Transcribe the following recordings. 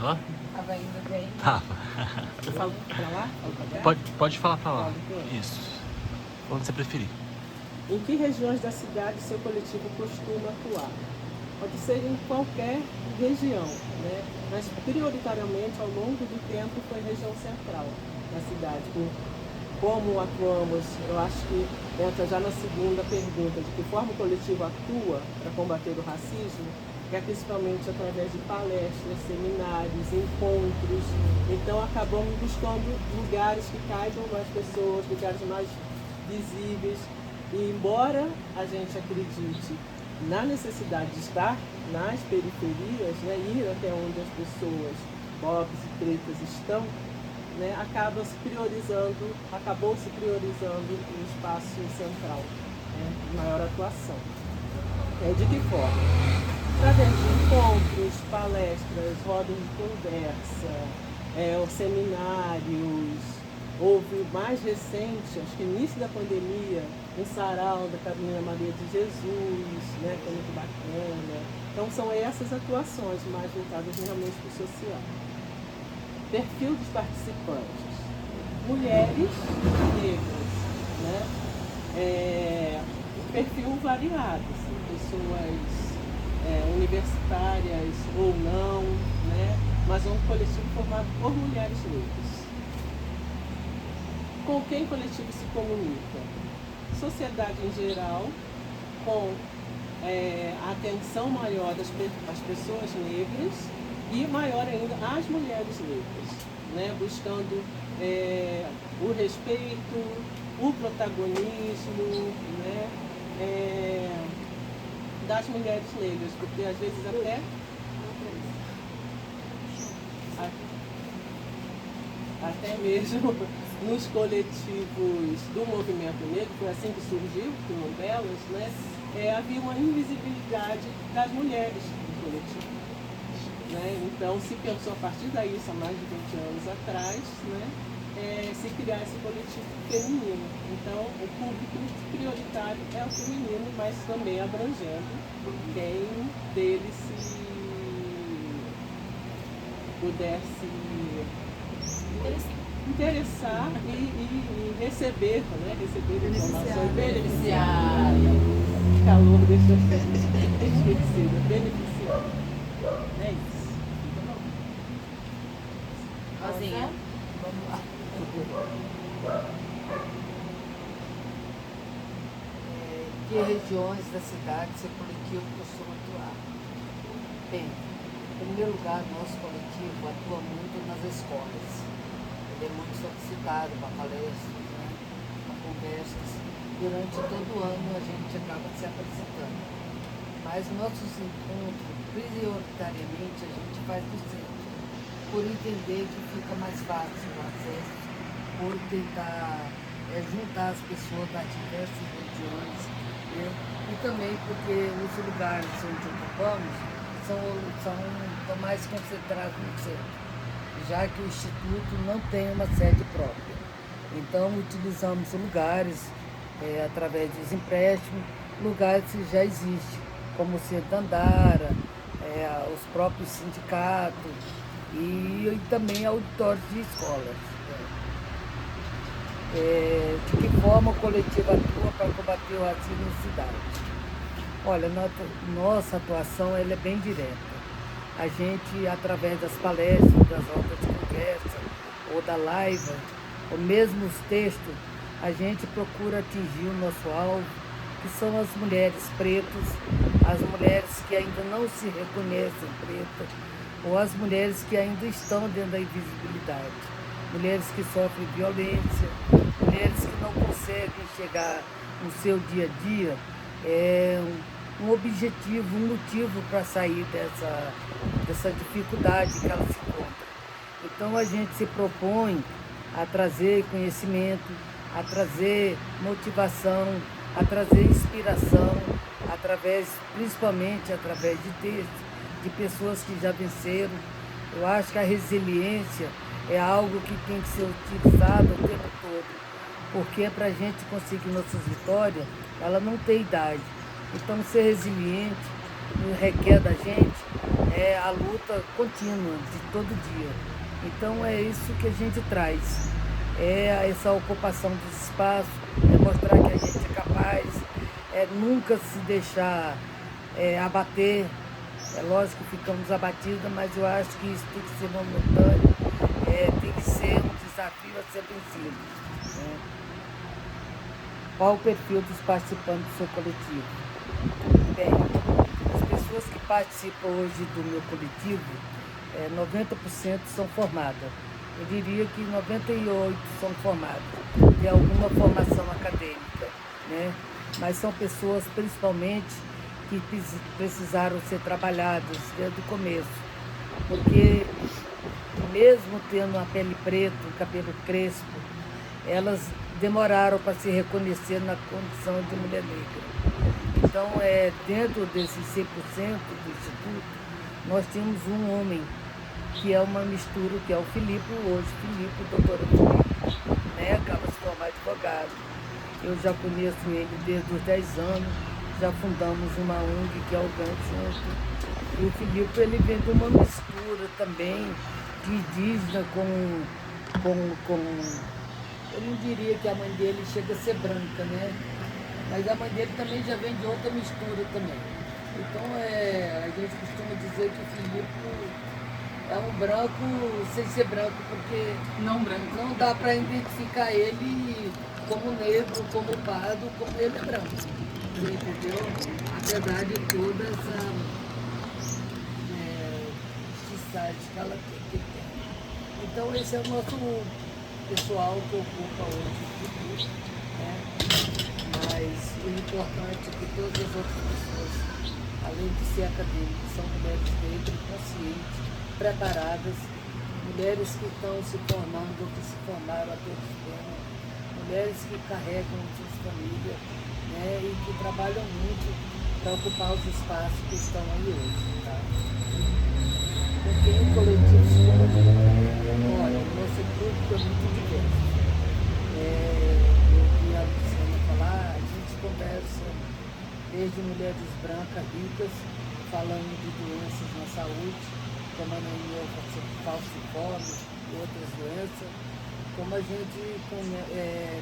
Tava? Tava indo bem. Tava. Eu falo pra lá? Falo pra cá? Pode falar pra lá. Falo pra lá. Isso. Onde você preferir. Em que regiões da cidade seu coletivo costuma atuar? Pode ser em qualquer região, né? Mas prioritariamente ao longo do tempo foi região central da cidade. Como atuamos, eu acho que entra já na segunda pergunta, de que forma o coletivo atua para combater o racismo, que é principalmente através de palestras, seminários, encontros. Então acabamos buscando lugares que caibam mais pessoas, lugares mais visíveis. E embora a gente acredite na necessidade de estar nas periferias, né, ir até onde as pessoas pobres e pretas estão, né, acabou se priorizando o espaço central, né, de maior atuação. De que forma? Através de encontros, palestras, rodas de conversa, seminários. Houve mais recente, acho que início da pandemia, um sarau da Carolina Maria de Jesus, né, que é muito bacana. Então são essas atuações mais voltadas realmente para o social. Perfil dos participantes. Mulheres negras, né? Perfil variado, assim, pessoas universitárias ou não, né? Mas é um coletivo formado por mulheres negras. Com quem o coletivo se comunica? Sociedade em geral, com a atenção maior das pessoas negras e maior ainda as mulheres negras, né? Buscando o respeito, o protagonismo, né? Das mulheres negras, porque às vezes até mesmo nos coletivos do movimento negro, foi assim que surgiu, no delas, né? Havia uma invisibilidade das mulheres no coletivo. Né? Então se pensou a partir daí, há mais de 20 anos atrás, né? Se criar esse coletivo feminino. Então o público prioritário é o feminino, mas também abrangendo quem deles se pudesse interessar e receber, né? Receber informações, beneficiar. Calor deixa esquecido, beneficiar. É isso. Rosinha. Vamos lá. Que regiões da cidade seu coletivo costuma atuar? Bem, em primeiro lugar, nosso coletivo atua muito nas escolas. Ele é muito solicitado para palestras, né, para conversas. Durante todo o ano a gente acaba se apresentando. Mas nossos encontros, prioritariamente, a gente faz no centro, por entender que fica mais fácil o acesso, por tentar juntar as pessoas das diversas regiões, né? E também porque os lugares onde ocupamos estão mais concentrados no centro, já que o Instituto não tem uma sede própria. Então, utilizamos lugares, através dos empréstimos, lugares que já existem, como o Centro Dandara, os próprios sindicatos e também auditórios de escolas. De que forma o coletivo atua para combater o racismo na cidade? Olha, nossa atuação ela é bem direta. A gente, através das palestras, das rodas de conversa, ou da live, ou mesmo os textos, a gente procura atingir o nosso alvo, que são as mulheres pretas, as mulheres que ainda não se reconhecem pretas, ou as mulheres que ainda estão dentro da invisibilidade. Mulheres que sofrem violência, mulheres que não conseguem chegar no seu dia a dia, um objetivo, um motivo para sair dessa dificuldade que ela se encontra. Então a gente se propõe a trazer conhecimento, a trazer motivação, a trazer inspiração, principalmente através de textos, de pessoas que já venceram. Eu acho que a resiliência é algo que tem que ser utilizado o tempo todo, porque para a gente conseguir nossas vitórias, ela não tem idade. Então, ser resiliente requer da gente é a luta contínua de todo dia. Então é isso que a gente traz, é essa ocupação dos espaços, é mostrar que a gente é capaz, é nunca se deixar abater. É lógico que ficamos abatidas, mas eu acho que isso tem que ser momentâneo, tem que ser um desafio a ser vencido, né? Qual o perfil dos participantes do seu coletivo? Bem, as pessoas que participam hoje do meu coletivo, 90% são formadas. Eu diria que 98% são formadas, tem alguma formação acadêmica, né? Mas são pessoas principalmente que precisaram ser trabalhadas desde o começo, porque mesmo tendo a pele preta, o cabelo crespo, elas demoraram para se reconhecer na condição de mulher negra. Então, dentro desses 100% do Instituto, nós temos um homem, que é uma mistura, que é o Filipe hoje. Filipe, doutor Filipe, né? Acaba de se formar advogado. Eu já conheço ele desde os 10 anos, já fundamos uma ONG, que é o GAN junto. E o Filipe, ele vem de uma mistura também de indígena eu não diria que a mãe dele chega a ser branca, né? Mas a mãe dele também já vem de outra mistura também. Então a gente costuma dizer que o Filipe é um branco sem ser branco, porque não dá para identificar ele como negro, como pardo, como ele é branco. Entendeu? Apesar de toda essa mestiçagem que ela tem. Então esse é o nosso pessoal que ocupa hoje o Instituto, né? Mas o importante é que todas as outras pessoas, além de ser acadêmicas, são mulheres negras, conscientes, preparadas, mulheres que estão se formando ou que se formaram há todo tempo, mulheres que carregam suas famílias, né? E que trabalham muito para ocupar os espaços que estão aí hoje. Tá? Porque o coletivo se olha, o nosso público é muito diverso. Eu vi a Luciana falar, a gente conversa desde mulheres brancas, ricas, falando de doenças na saúde, como a anemia falciforme e outras doenças, como a gente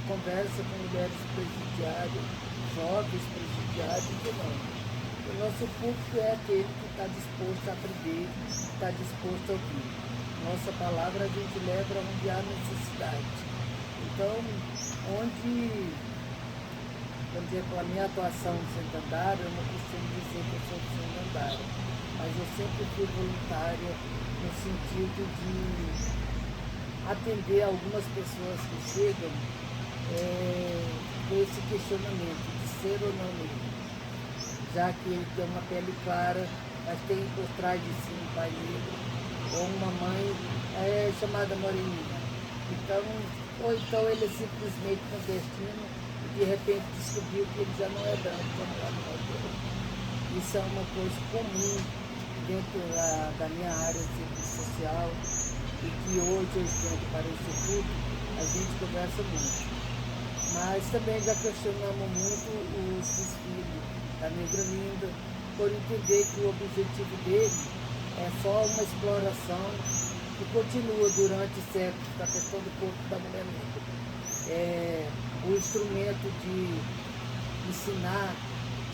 conversa com mulheres presidiárias, jovens presidiários e não. O nosso público é aquele que está disposto a aprender, está disposto a ouvir. Nossa palavra a gente leva onde há necessidade. Então, por exemplo, a minha atuação no Santo Andar, eu não costumo dizer que eu sou do Santo Andar, mas eu sempre fui voluntária no sentido de atender algumas pessoas que chegam com esse questionamento de ser ou não negro. Já que ele tem uma pele clara, mas tem por trás de si um pai negro, ou uma mãe chamada moreninha. Então, ou então ele é simplesmente nordestino e de repente descobriu que ele já não é branco como lá no Nordeste. Isso é uma coisa comum dentro da minha área de serviço social e que hoje eu estendo para o Instituto, a gente conversa muito. Mas também já questionamos muito os desfiles da Negra Linda, por entender que o objetivo dele é só uma exploração que continua durante séculos da questão do corpo da mulher negra. O instrumento de ensinar,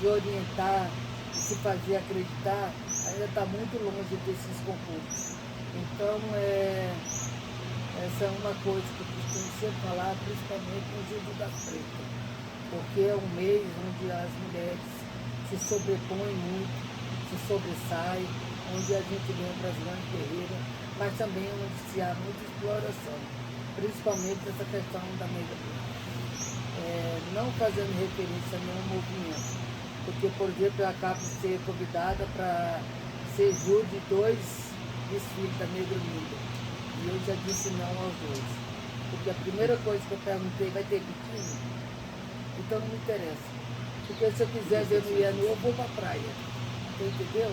de orientar, de se fazer acreditar, ainda está muito longe desses concursos. Então, essa é uma coisa que eu costumo sempre falar, principalmente no Gildo das Pretas, porque é um mês onde as mulheres se sobrepõem muito, se sobressaem, onde a gente lembra as grandes guerreiras, mas também onde se há muita exploração, principalmente essa questão da negra branca. Não fazendo referência a nenhum movimento, porque, por exemplo, eu acabo de ser convidada para ser júri de 2 desfiles da Negra Linda, e eu já disse não aos 2, porque a primeira coisa que eu perguntei, vai ter biquíni? Então não me interessa. Porque se eu quiser ver mulher nua, eu vou para a praia. Você entendeu?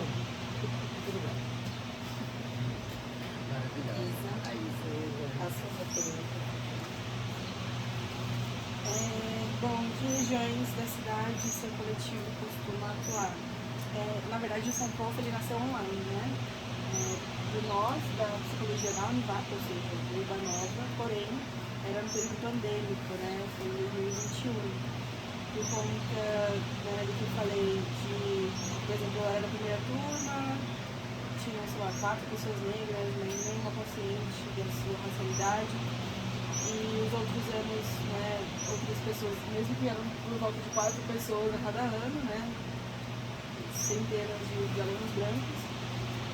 Tudo bem. Bom, que regiões da cidade seu coletivo costuma atuar? Na verdade, o São Paulo ele nasceu online, né? de nós, da psicologia da Univac, ou seja, do Urbanova, porém, era no período pandêmico, né? Foi em 2021. Por conta, né, do que eu falei de, por exemplo, eu era da primeira turma, tinha, sei lá, 4 pessoas negras, nenhuma consciente da sua racialidade. E os outros anos, né, outras pessoas, mesmo que eram por volta de 4 pessoas a cada ano, né, centenas de alunos brancos,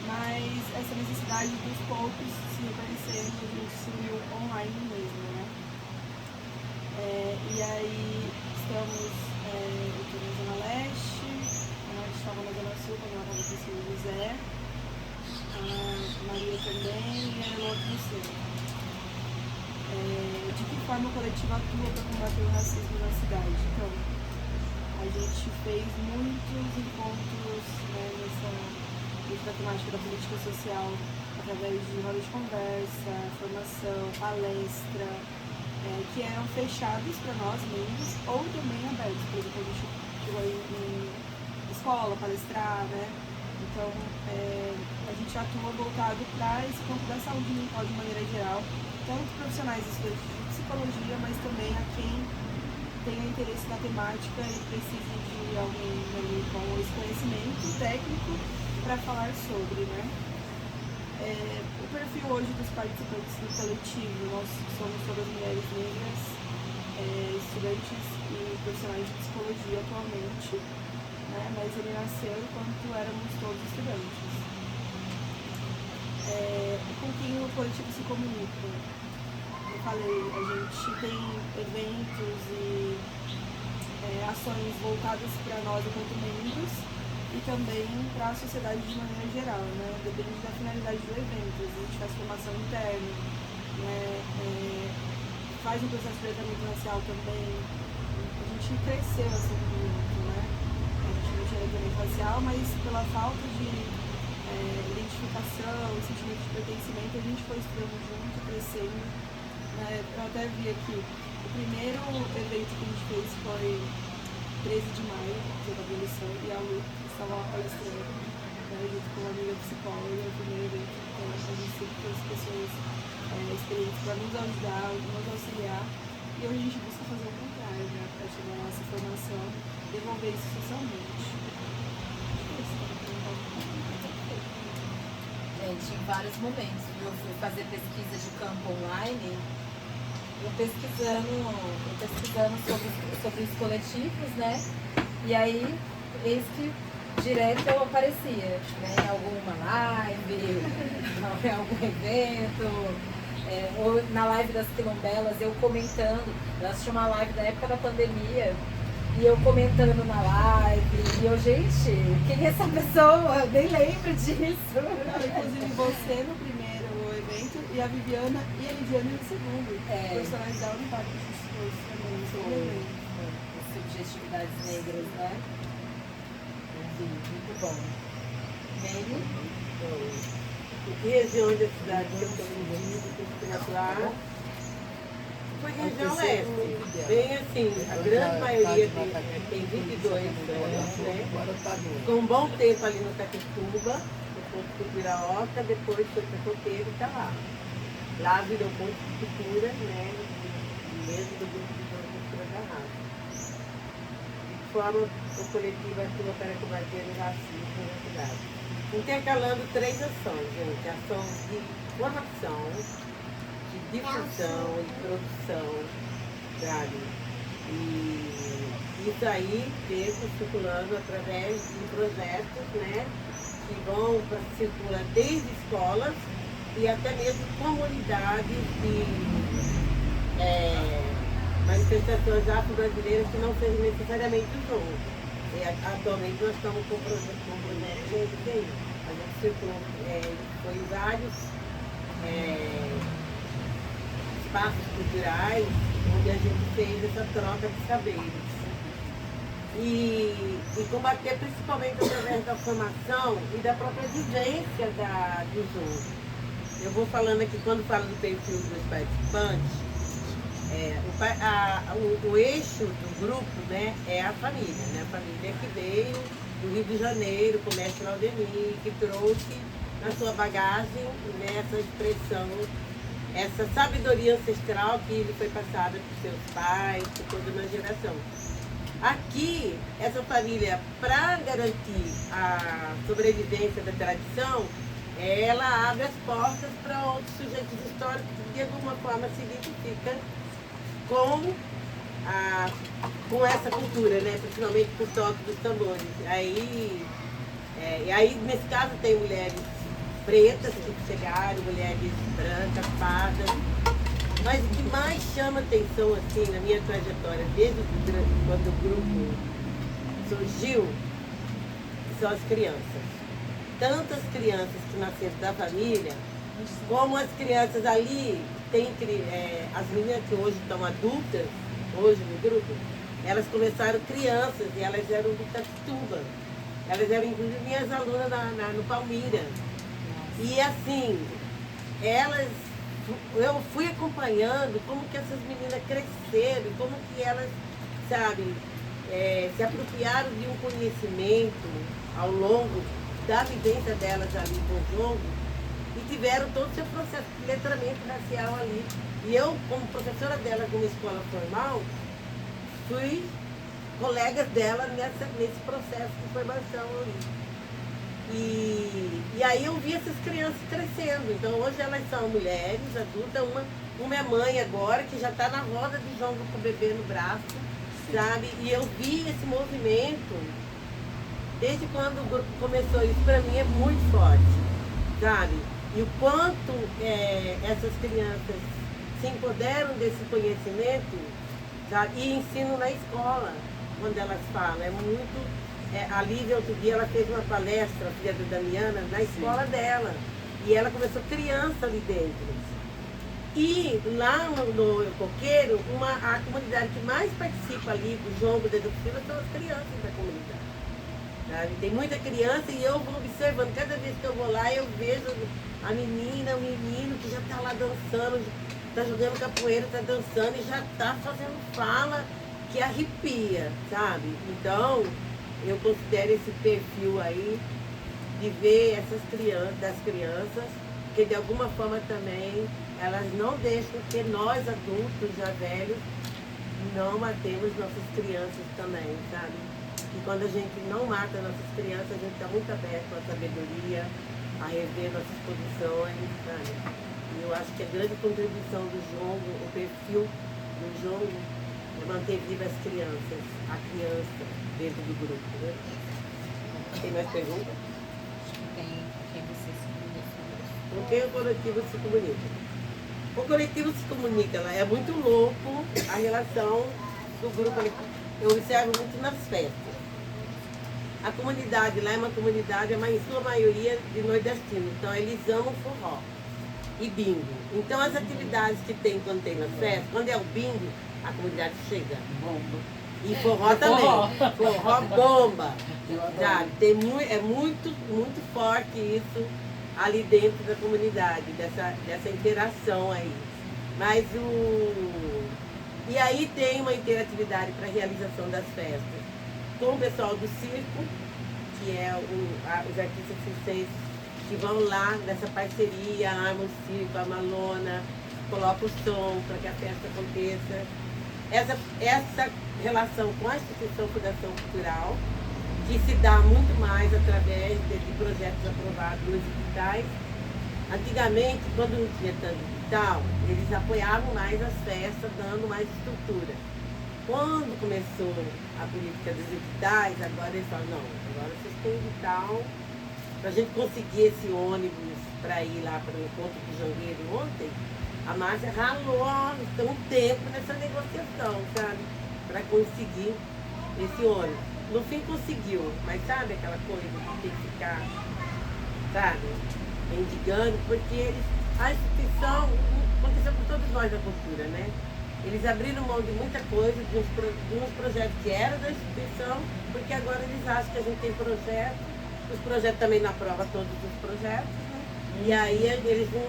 mas essa necessidade dos poucos se reconhecendo, a gente se uniu online mesmo, né. E aí estamos, eu estou na Zona Leste, a gente estava na Zona Sul quando ela estava com o José, a Maria também e a Elô aqui no centro. De que forma o coletivo atua para combater o racismo na cidade? Então, a gente fez muitos encontros, né, nessa temática da política social, através de rodas de conversa, formação, palestra, que eram fechados para nós membros ou também abertos. Por exemplo, a gente chegou em escola, palestrar, né? Então, a gente atua voltado para esse campo da saúde mental de maneira geral, tanto profissionais estudantes de psicologia, mas também a quem tenha interesse na temática e precise de alguém ali com esse conhecimento técnico para falar sobre, né? O perfil hoje dos participantes do coletivo, nós somos todas mulheres negras, estudantes e profissionais de psicologia atualmente, né? Mas ele nasceu enquanto éramos todos estudantes. Com quem o coletivo se comunica? Eu falei, a gente tem eventos e ações voltadas para nós enquanto membros e também para a sociedade de maneira geral, né? Depende da finalidade do evento. A gente faz formação interna, né? Faz um processo de tratamento racial também. A gente cresceu assim muito, né? A gente não tinha tratamento racial, mas pela falta de identificação, sentimento de pertencimento, a gente foi estudando junto, crescendo. Eu até vi aqui, o primeiro evento que a gente fez foi 13 de maio, dia da abolição, e a Lu estava lá palestrando, né, junto com uma amiga psicóloga, o primeiro evento. Então a gente sempre trouxe pessoas experientes para nos ajudar, nos auxiliar, e hoje a gente busca fazer o contrário, né, para chegar na nossa formação, devolver isso socialmente. Gente, em vários momentos, viu? Eu fui fazer pesquisa de campo online, eu pesquisando sobre os coletivos, né? E aí, eis que direto eu aparecia, né? Em alguma live, em algum evento, ou na live das quilombelas, eu comentando. Elas tinham uma live da época da pandemia, e eu comentando na live, e eu, gente, quem é essa pessoa? Eu nem lembro disso. Inclusive você no primeiro evento e a Viviana e a Lidiane no segundo. Personagens da Univac também, no segundo evento. Subjetividades negras, né? Sim, muito bom. Meire? Que regiões da cidade que eu estou medindo, que eu estou atuar? Foi região leste. Bem assim, a grande maioria tem 22 anos, né? Ficou um bom tempo ali no Taquituba, depois foi Piraoca, depois foi para Coteiro e está lá. Lá virou ponto de cultura, né? Mesmo do grupo de cultura da raça. De forma, o coletivo atua para combater o racismo na cidade. Intercalando 3 ações, gente. Ação de formação, de difusão e produção, sabe? E isso aí mesmo circulando através de projetos, né? Que vão para circular desde escolas e até mesmo comunidades e manifestações afro-brasileiras que não sejam necessariamente juntos. Atualmente nós estamos com um projeto de aí. A gente circulou, foi em vários espaços culturais onde a gente fez essa troca de saberes. E combater principalmente através da formação e da própria vivência do Zoom. Eu vou falando aqui, quando falo do perfil dos participantes, o eixo do grupo, né, é a família, né? A família que veio do Rio de Janeiro, com o mestre Aldemir, que trouxe na sua bagagem, nessa expressão, essa sabedoria ancestral que lhe foi passada por seus pais, por toda uma geração. Aqui, essa família, para garantir a sobrevivência da tradição, ela abre as portas para outros sujeitos históricos que de alguma forma se identificam com essa cultura, né? Principalmente por toque dos tambores. E aí, nesse caso, tem mulheres pretas que chegaram, mulheres brancas, pardas. Mas o que mais chama atenção assim, na minha trajetória, desde quando o grupo surgiu, são as crianças. Tanto as crianças que nasceram da família, como as crianças ali, as meninas que hoje estão adultas, hoje no grupo, elas começaram crianças e elas eram do Itapituba. Elas eram inclusive minhas alunas no Palmira. E assim, eu fui acompanhando como que essas meninas cresceram, como que elas, sabe, se apropriaram de um conhecimento ao longo da vivência delas ali com o jogo e tiveram todo o seu processo de letramento racial ali. E eu, como professora delas numa escola formal, fui colegas delas nesse processo de formação ali. E aí eu vi essas crianças crescendo. Então hoje elas são mulheres adultas, uma é mãe agora, que já está na roda de jongo com o bebê no braço, sabe? E eu vi esse movimento desde quando o grupo começou. Isso para mim é muito forte, sabe? E o quanto essas crianças se empoderam desse conhecimento, sabe? E ensino na escola, quando elas falam. É muito... a Lívia, outro dia, ela fez uma palestra, a filha da Damiana, na escola dela. E ela começou criança ali dentro. E lá no Coqueiro, a comunidade que mais participa ali do jongo da educativa são as crianças da comunidade. Sabe? Tem muita criança e eu vou observando, cada vez que eu vou lá, eu vejo a menina, o menino que já está lá dançando, está jogando capoeira, está dançando e já está fazendo fala que arrepia, sabe? Então, eu considero esse perfil aí de ver das crianças, que de alguma forma também elas não deixam que nós adultos já velhos não matemos nossas crianças também, sabe? E quando a gente não mata nossas crianças, a gente está muito aberto à sabedoria, a rever nossas posições, sabe? E eu acho que a grande contribuição do jongo, o perfil do jongo, é manter vivas as crianças, a criança dentro do grupo, né? Tem mais perguntas? Tem quem você se comunica. Com quem o coletivo se comunica? O coletivo se comunica, lá é muito louco a relação do grupo. Eu observo muito nas festas. A comunidade lá é uma comunidade, em sua maioria, de nordestinos. Então, eles amam forró e bingo. Então, as atividades que tem quando tem nas festas, quando é o bingo, a comunidade chega. Bomba. E forró também. Forró bomba. Sabe? É muito forte isso ali dentro da comunidade, dessa interação aí. E aí tem uma interatividade para a realização das festas com o pessoal do circo, que é os artistas circenses que vão lá nessa parceria, armam o circo, a malona, colocam o som para que a festa aconteça. Essa relação com a instituição Fundação Cultural, que se dá muito mais através de projetos aprovados nos editais. Antigamente, quando não tinha tanto edital, eles apoiavam mais as festas, dando mais estrutura. Quando começou a política dos editais, agora eles falam, não, agora vocês têm edital. Para a gente conseguir esse ônibus para ir lá para o encontro do Jangueiro ontem, a Márcia ralou um tempo nessa negociação, sabe? Para conseguir esse ônibus. No fim conseguiu, mas sabe aquela coisa que tem que ficar, sabe, mendigando, porque a instituição, aconteceu com todos nós da cultura, né? Eles abriram mão de muita coisa, de uns projetos que eram da instituição, porque agora eles acham que a gente tem projeto, os projetos também não aprovam todos os projetos, né? E aí eles não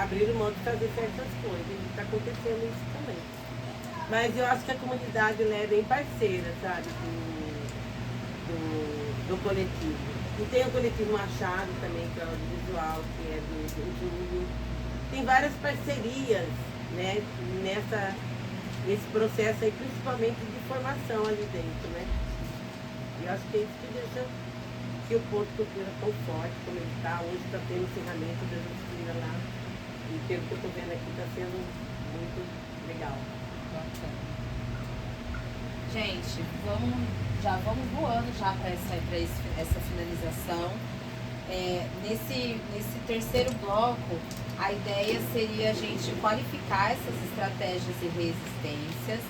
abriram mão de fazer certas coisas, e está acontecendo isso também. Mas eu acho que a comunidade é bem parceira, sabe, do coletivo. E tem o coletivo Machado também, que é o audiovisual, que é do Júlio. Tem várias parcerias, né, nesse processo aí, principalmente de formação ali dentro, né? E eu acho que é isso que deixa que o Ponto Cultura tão forte como ele está. Hoje está tendo encerramento da disciplina lá. E pelo que eu estou vendo aqui, está sendo muito legal. Gente, já vamos voando já para essa finalização. Nesse terceiro bloco, a ideia seria a gente qualificar essas estratégias e resistências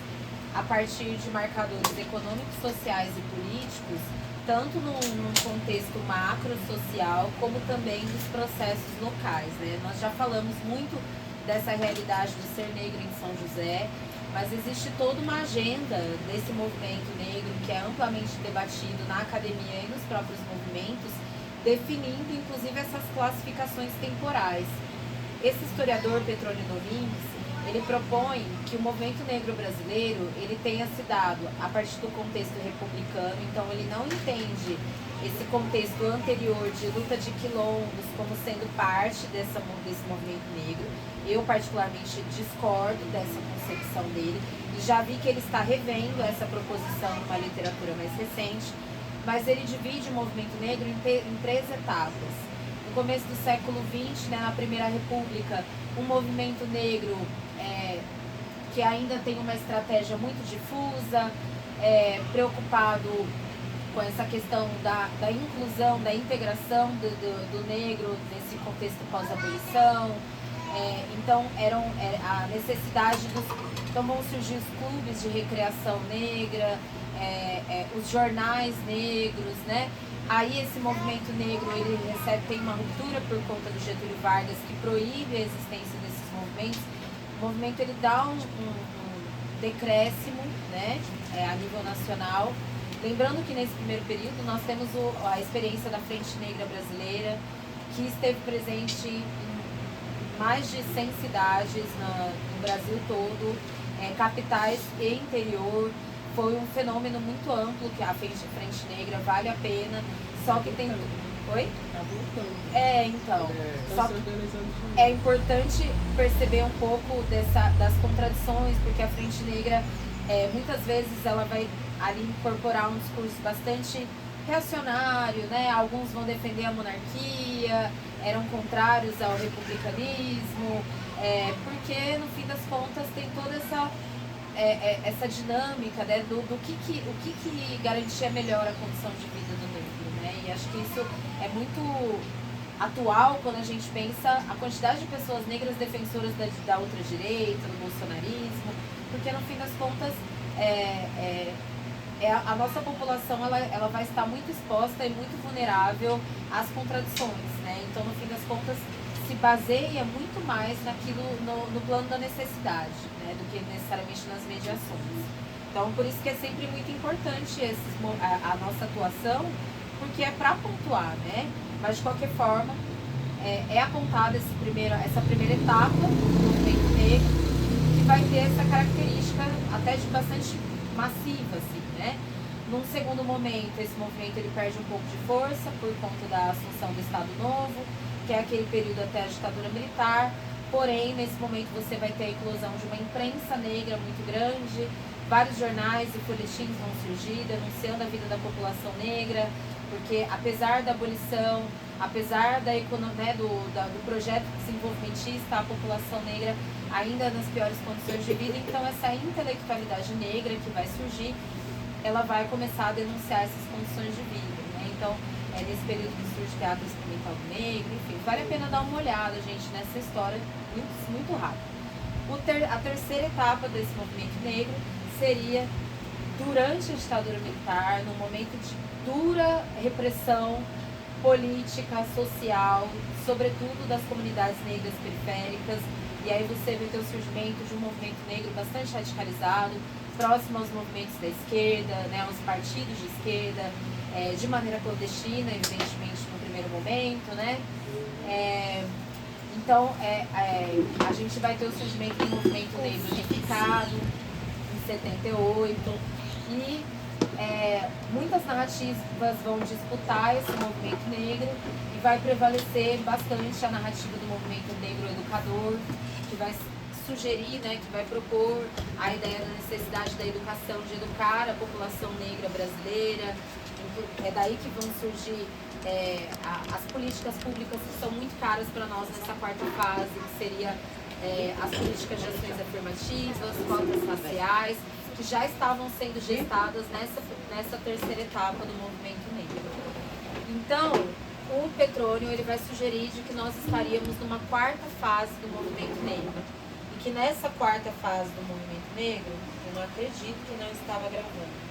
a partir de marcadores econômicos, sociais e políticos, tanto num contexto macro-social, como também dos processos locais, né? Nós já falamos muito dessa realidade de ser negro em São José, mas existe toda uma agenda desse movimento negro que é amplamente debatido na academia e nos próprios movimentos, definindo inclusive essas classificações temporais. Esse historiador Petrônio Domingues, ele propõe que o movimento negro brasileiro ele tenha se dado a partir do contexto republicano, então ele não entende esse contexto anterior de luta de quilombos como sendo parte desse movimento negro. Eu particularmente discordo dessa concepção dele e já vi que ele está revendo essa proposição numa literatura mais recente, mas ele divide o movimento negro em três etapas. No começo do século XX, né, na Primeira República, um movimento negro que ainda tem uma estratégia muito difusa, preocupado com essa questão da inclusão, da integração do negro nesse contexto pós-abolição. Então, a necessidade então vão surgir os clubes de recreação negra, os jornais negros, né? Aí esse movimento negro tem uma ruptura por conta do Getúlio Vargas, que proíbe a existência desses movimentos. O movimento ele dá um decréscimo, né, a nível nacional. Lembrando que nesse primeiro período nós temos a experiência da Frente Negra Brasileira, que esteve presente em mais de 100 cidades no Brasil todo, capitais e interior. Foi um fenômeno muito amplo que a Frente Negra vale a pena, só que tem... Oi? Tá voltando. Então. Tá Só se organizando de novo. é importante perceber um pouco das contradições, porque a Frente Negra, muitas vezes, ela vai ali incorporar um discurso bastante reacionário, né? Alguns vão defender a monarquia, eram contrários ao republicanismo, porque, no fim das contas, tem toda essa dinâmica, né, do que garantia melhor a condição de vida do negro, né? E acho que isso é muito atual quando a gente pensa a quantidade de pessoas negras defensoras da ultradireita, do bolsonarismo, porque no fim das contas a nossa população ela vai estar muito exposta e muito vulnerável às contradições, né? Então, no fim das contas, se baseia muito mais naquilo no plano da necessidade, né, do que necessariamente nas mediações. Então, por isso que é sempre muito importante a nossa atuação, porque é para pontuar, né? Mas de qualquer forma, é apontada essa primeira etapa do movimento negro, que vai ter essa característica até de bastante massiva, assim, né? Num segundo momento, esse movimento ele perde um pouco de força por conta da assunção do Estado Novo, que é aquele período até a ditadura militar. Porém, nesse momento você vai ter a inclusão de uma imprensa negra muito grande, vários jornais e folhetins vão surgir, denunciando a vida da população negra, porque apesar da abolição, apesar do projeto desenvolvimentista, a população negra ainda nas piores condições de vida. Então, essa intelectualidade negra que vai surgir, ela vai começar a denunciar essas condições de vida, né? Então, nesse período que surge o teatro experimental negro, enfim, vale a pena dar uma olhada, gente, nessa história muito, muito rápido. A terceira etapa desse movimento negro seria durante a ditadura militar, no momento de dura repressão política, social, sobretudo das comunidades negras periféricas, e aí você vê ter o surgimento de um movimento negro bastante radicalizado, próximo aos movimentos da esquerda, né, aos partidos de esquerda, de maneira clandestina, evidentemente, no primeiro momento, né? Então, a gente vai ter o surgimento do movimento negro unificado, em 78, e muitas narrativas vão disputar esse movimento negro e vai prevalecer bastante a narrativa do movimento negro educador, que vai sugerir, né, que vai propor a ideia da necessidade da educação, de educar a população negra brasileira. É daí que vão surgir as políticas públicas que são muito caras para nós nessa quarta fase, que seria as políticas de ações afirmativas, cotas raciais, que já estavam sendo gestadas nessa terceira etapa do movimento negro. Então, o Petrônio ele vai sugerir de que nós estaríamos numa quarta fase do movimento negro. E que nessa quarta fase do movimento negro, eu não acredito que não estava gravando.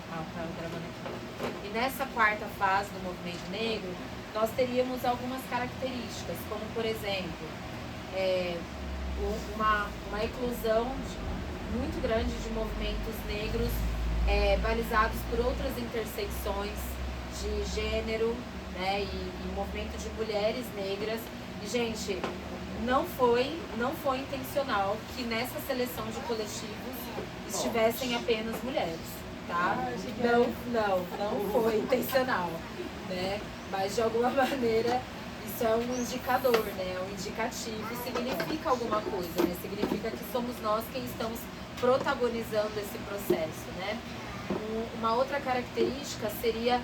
Estava gravando aqui. E nessa quarta fase do movimento negro, nós teríamos algumas características, como por exemplo, uma eclosão muito grande de movimentos negros balizados por outras intersecções de gênero, né, e movimento de mulheres negras. E, gente, não foi intencional que nessa seleção de coletivos estivessem apenas mulheres, tá? Não foi intencional, né? Mas de alguma maneira isso é um indicador, né? É um indicativo, significa alguma coisa, né? Significa que somos nós quem estamos protagonizando esse processo, né? Uma outra característica seria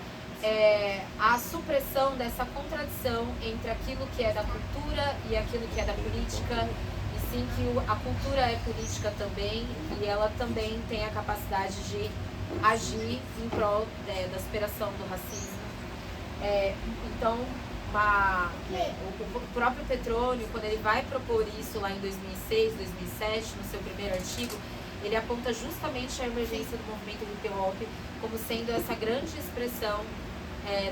a supressão dessa contradição entre aquilo que é da cultura e aquilo que é da política, e sim que a cultura é política também, e ela também tem a capacidade de agir em prol da superação do racismo. Então, o próprio Petrônio, quando ele vai propor isso lá em 2006, 2007, no seu primeiro artigo, ele aponta justamente a emergência do movimento hip hop como sendo essa grande expressão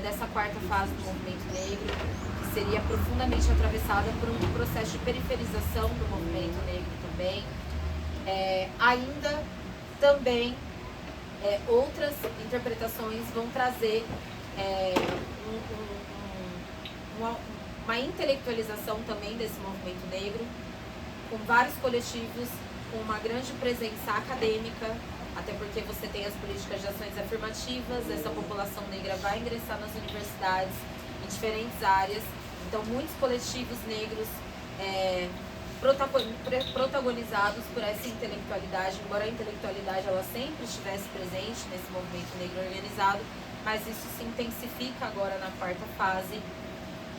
dessa quarta fase do movimento negro, que seria profundamente atravessada por um processo de periferização do movimento negro também. Ainda também outras interpretações vão trazer uma intelectualização também desse movimento negro, com vários coletivos, com uma grande presença acadêmica, até porque você tem as políticas de ações afirmativas, essa população negra vai ingressar nas universidades em diferentes áreas, então muitos coletivos negros protagonizados por essa intelectualidade, embora a intelectualidade ela sempre estivesse presente nesse movimento negro organizado, mas isso se intensifica agora na quarta fase.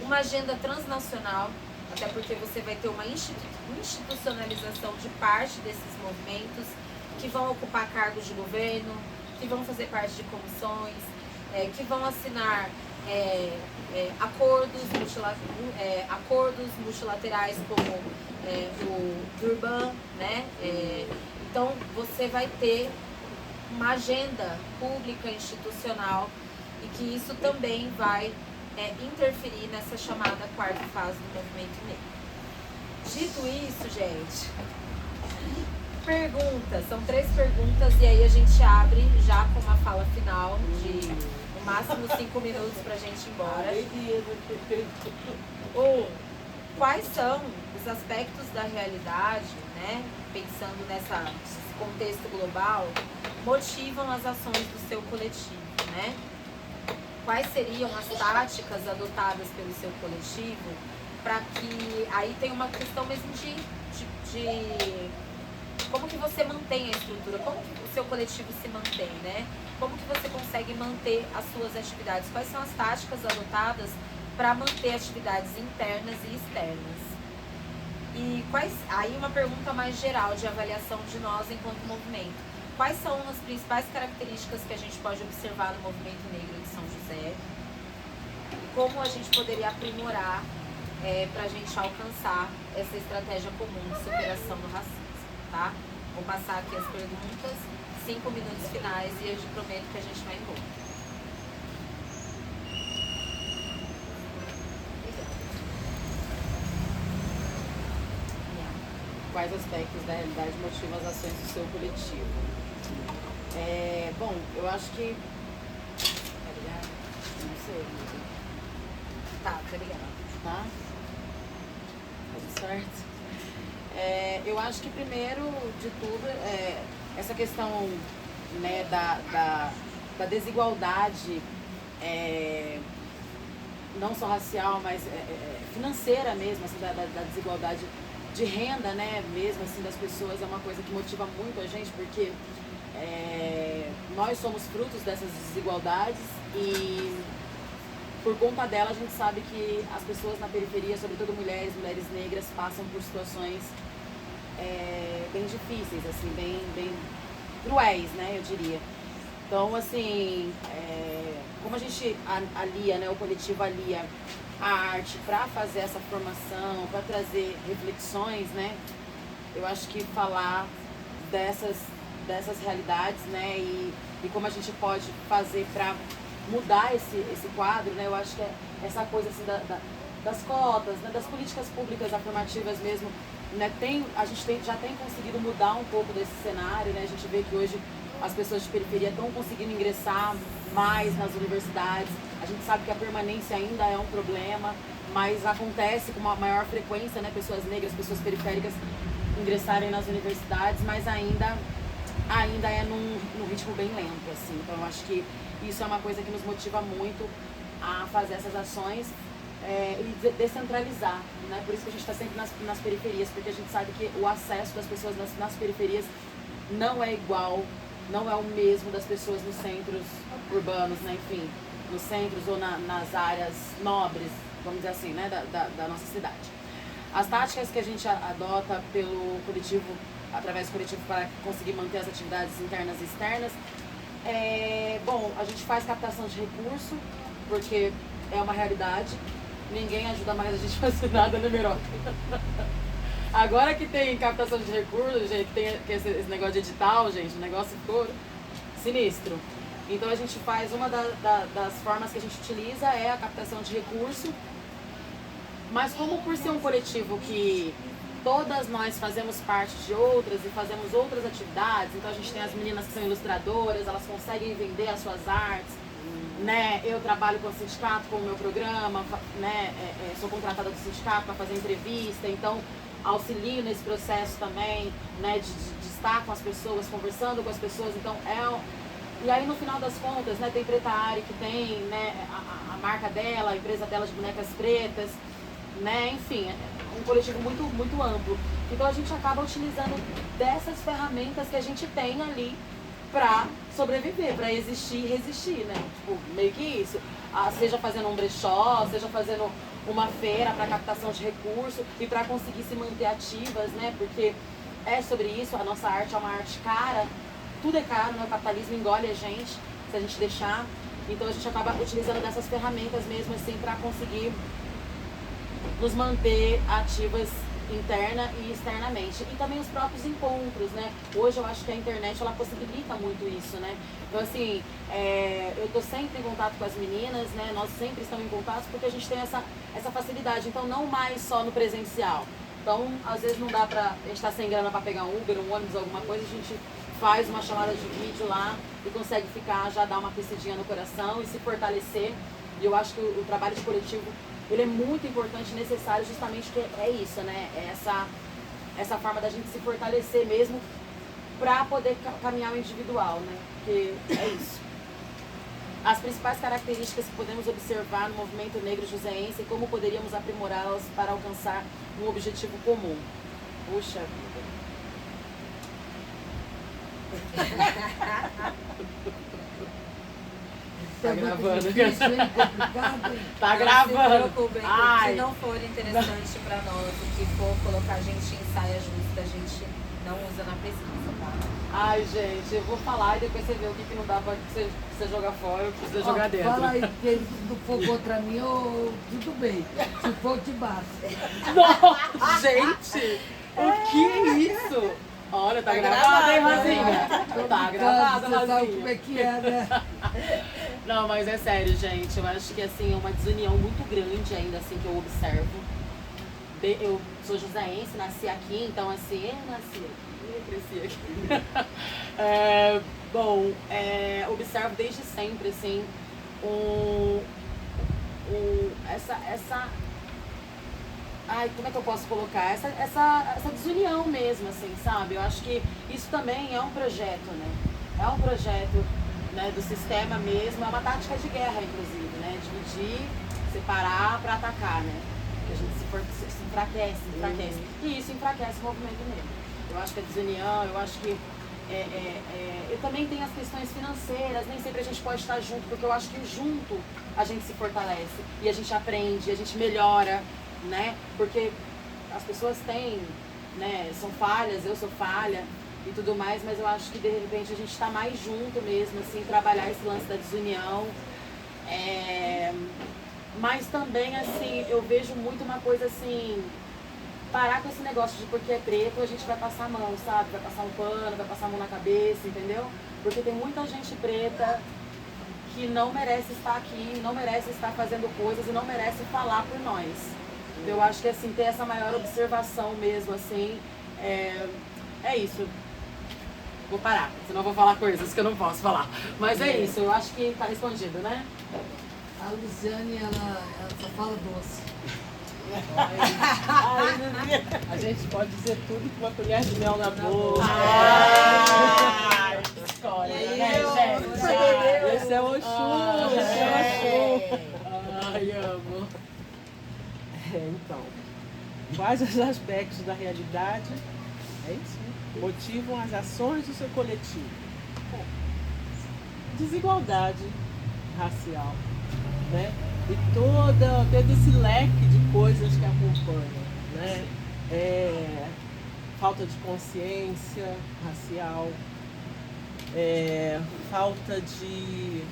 Uma agenda transnacional, até porque você vai ter uma institucionalização de parte desses movimentos, que vão ocupar cargos de governo, que vão fazer parte de comissões, que vão assinar acordos multilaterais como o Durban, né? Então você vai ter uma agenda pública institucional e que isso também vai interferir nessa chamada quarta fase do movimento negro. Dito isso, gente, perguntas, são 3 perguntas e aí a gente abre já com uma fala final de no máximo 5 minutos pra gente ir embora. Quais são os aspectos da realidade, né, pensando nesse contexto global, motivam as ações do seu coletivo, né? Quais seriam as táticas adotadas pelo seu coletivo para que... Aí tem uma questão mesmo de como que você mantém a estrutura, como que o seu coletivo se mantém, né? Como que você consegue manter as suas atividades? Quais são as táticas adotadas para manter atividades internas e externas? E aí uma pergunta mais geral de avaliação de nós enquanto movimento. Quais são as principais características que a gente pode observar no movimento negro de São José? E como a gente poderia aprimorar para a gente alcançar essa estratégia comum de superação do racismo, tá? Vou passar aqui as perguntas, 5 minutos finais e eu te prometo que a gente vai embora. Quais aspectos da realidade motivam as ações do seu coletivo? Bom, eu acho que... Não sei. Tá, obrigada. Tá? Tudo certo? Eu acho que primeiro de tudo essa questão, né, da desigualdade, não só racial, mas financeira mesmo, assim, da desigualdade de renda, né, mesmo assim, das pessoas, é uma coisa que motiva muito a gente, porque nós somos frutos dessas desigualdades e por conta dela a gente sabe que as pessoas na periferia, sobretudo mulheres negras, passam por situações bem difíceis, assim, bem cruéis, né, eu diria. Então, assim, como a gente alia, né, o coletivo alia a arte para fazer essa formação, para trazer reflexões, né, eu acho que falar dessas realidades, né, e como a gente pode fazer para mudar esse quadro, né, eu acho que essa coisa assim das cotas, né, das políticas públicas afirmativas mesmo, né, a gente já tem conseguido mudar um pouco desse cenário, né, a gente vê que hoje as pessoas de periferia estão conseguindo ingressar mais nas universidades. A gente sabe que a permanência ainda é um problema, mas acontece com uma maior frequência, né, pessoas negras, pessoas periféricas ingressarem nas universidades, mas ainda é num ritmo bem lento, assim. Então eu acho que isso é uma coisa que nos motiva muito a fazer essas ações e descentralizar, né? Por isso que a gente está sempre nas periferias, porque a gente sabe que o acesso das pessoas nas periferias não é igual, não é o mesmo das pessoas nos centros urbanos, né? Enfim, nos centros ou nas áreas nobres, vamos dizer assim, né? Da nossa cidade. As táticas que a gente adota pelo coletivo, através do coletivo, para conseguir manter as atividades internas e externas, bom, a gente faz captação de recurso, porque é uma realidade. Ninguém ajuda mais a gente a fazer nada no Meroca. Agora que tem captação de recursos, gente, tem esse negócio de edital, gente, o negócio ficou sinistro. Então a gente faz, uma das formas que a gente utiliza é a captação de recurso, mas como por ser um coletivo que todas nós fazemos parte de outras e fazemos outras atividades, então a gente tem as meninas que são ilustradoras, elas conseguem vender as suas artes, né? Eu trabalho com o sindicato, com o meu programa, né? Sou contratada do sindicato para fazer entrevista, então auxilio nesse processo também, né? De estar com as pessoas, conversando com as pessoas, então E aí no final das contas, né? Tem Preta Ari, que tem, né? A marca dela, a empresa dela de bonecas pretas, né? Enfim, um coletivo muito, muito amplo. Então a gente acaba utilizando dessas ferramentas que a gente tem ali para sobreviver, para existir e resistir, né? Tipo, meio que isso. Seja fazendo um brechó, seja fazendo uma feira para captação de recursos e para conseguir se manter ativas, né? Porque é sobre isso, a nossa arte é uma arte cara, tudo é caro, né? O capitalismo engole a gente, se a gente deixar. Então a gente acaba utilizando dessas ferramentas mesmo assim para conseguir nos manter ativas interna e externamente. E também os próprios encontros, né? Hoje eu acho que a internet, ela possibilita muito isso, né? Então, assim, eu tô sempre em contato com as meninas, né? Nós sempre estamos em contato porque a gente tem essa facilidade. Então, não mais só no presencial. Então, às vezes não dá pra... A gente tá sem grana pra pegar um Uber, um ônibus, alguma coisa, a gente faz uma chamada de vídeo lá e consegue ficar, já dar uma aquecidinha no coração e se fortalecer. E eu acho que o trabalho de coletivo, ele é muito importante e necessário, justamente que é isso, né? Essa forma da gente se fortalecer mesmo para poder caminhar o individual, né? Porque é isso. As principais características que podemos observar no movimento negro joseense e como poderíamos aprimorá-las para alcançar um objetivo comum. Puxa vida. Tá gravando. Difícil, hein? Complicado, hein? Tá Não gravando. se preocupem, Ai. se não for interessante para nós, o que for colocar a gente em saia justa, a gente não usa na pesquisa, tá? Ai, gente, eu vou falar e depois você vê o que não dá pra você jogar fora, o que precisa jogar dentro. Fala aí, que ele não for contra mim, tudo bem. Se for, te bato. Não, gente, o que é isso? Olha, tá gravado, hein, Rosinha? Tá gravado, Você sabe Rosinha. como é que é, né? Não, mas é sério, gente. Eu acho que assim, é uma desunião muito grande ainda, assim, que eu observo. Eu sou joseense, nasci aqui, então assim, eu nasci aqui, eu cresci aqui. Bom, observo desde sempre, assim, Ai, como é que eu posso colocar? Essa desunião mesmo, assim, sabe? Eu acho que isso também é um projeto, né? É um projeto, né, do sistema mesmo, é uma tática de guerra, inclusive, né? Dividir, separar para atacar, né? Que a gente se enfraquece. E isso enfraquece o movimento negro. Eu acho que a desunião, eu acho que eu também tenho as questões financeiras, nem sempre a gente pode estar junto, porque eu acho que junto a gente se fortalece e a gente aprende, a gente melhora, né? Porque as pessoas têm, né, são falhas, eu sou falha e tudo mais, mas eu acho que de repente a gente está mais junto mesmo, assim, trabalhar esse lance da desunião. Mas também, assim, eu vejo muito uma coisa assim, parar com esse negócio de porque é preto a gente vai passar a mão, sabe? Vai passar um pano, vai passar a mão na cabeça, entendeu? Porque tem muita gente preta que não merece estar aqui, não merece estar fazendo coisas e não merece falar por nós. Eu acho que, assim, ter essa maior observação mesmo, assim, é isso. Vou parar, senão eu vou falar coisas que eu não posso falar. Mas é isso, eu acho que tá respondido, né? A Luciane, ela só fala doce. A gente pode dizer tudo com uma colher de mel na boca. Que história, né, gente? Esse é o Oxum, esse é o Oxum. Ai, amo. Então, quais os aspectos da realidade motivam as ações do seu coletivo? Desigualdade racial, né? E todo esse leque de coisas que acompanham, né? Falta de consciência racial, falta de,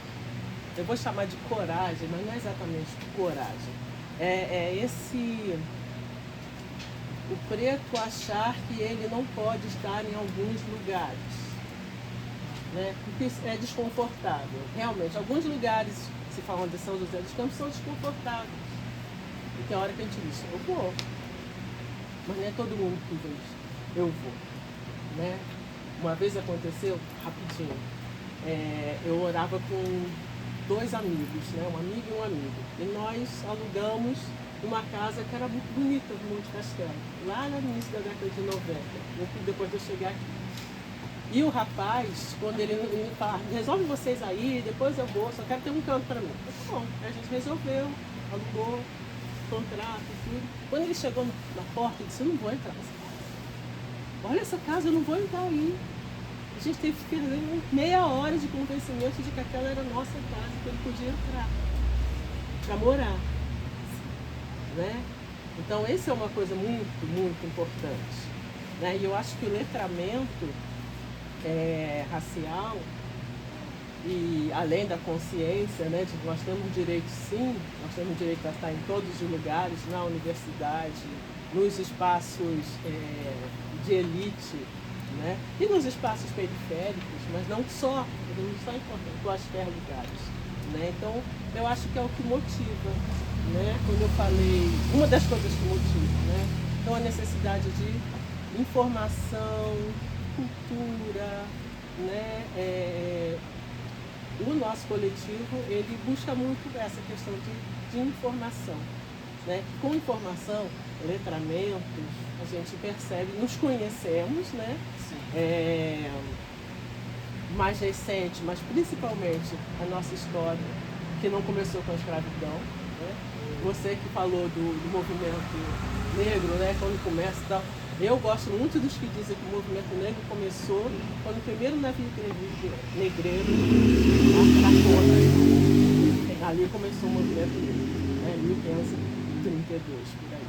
eu vou chamar de coragem, mas não é exatamente coragem. O preto achar que ele não pode estar em alguns lugares, né? Porque é desconfortável. Realmente, alguns lugares, se falam de São José dos Campos, são desconfortáveis. E tem hora que a gente diz, eu vou. Mas não é todo mundo que diz, eu vou. Né? Uma vez aconteceu, rapidinho, eu orava com 2 amigos, né? Um amigo e um amigo. E nós alugamos uma casa que era muito bonita do Monte Castelo, lá no início da década de 90, depois de eu chegar aqui. E o rapaz, quando ele fala, resolve vocês aí, depois eu vou, só quero ter um canto para mim. Eu falei, bom, a gente resolveu, alugou, contrato, tudo. Quando ele chegou na porta, ele disse, eu não vou entrar nessa casa. Olha essa casa, eu não vou entrar aí. A gente teve que fazer meia hora de convencimento de que aquela era a nossa casa, que ele podia entrar para morar. Né? Então, essa é uma coisa muito, muito importante. Né? E eu acho que o letramento racial, e além da consciência, né, de que nós temos direito, sim, nós temos direito a estar em todos os lugares, na universidade, nos espaços de elite, né? E nos espaços periféricos, mas não só em quaisquer lugares. Né? Então, eu acho que é o que motiva, né? Quando eu falei, uma das coisas que motiva, né? Então, a necessidade de informação, cultura, né? O nosso coletivo, ele busca muito essa questão de informação, né? Com informação, letramentos, a gente percebe, nos conhecemos, né? Mais recente, mas principalmente a nossa história, que não começou com a escravidão, né? Você que falou do movimento negro, né? Quando começa e tal. Eu gosto muito dos que dizem que o movimento negro começou quando o primeiro navio negreiro atracou, né? Ali começou o movimento negro, né? 1532, por aí.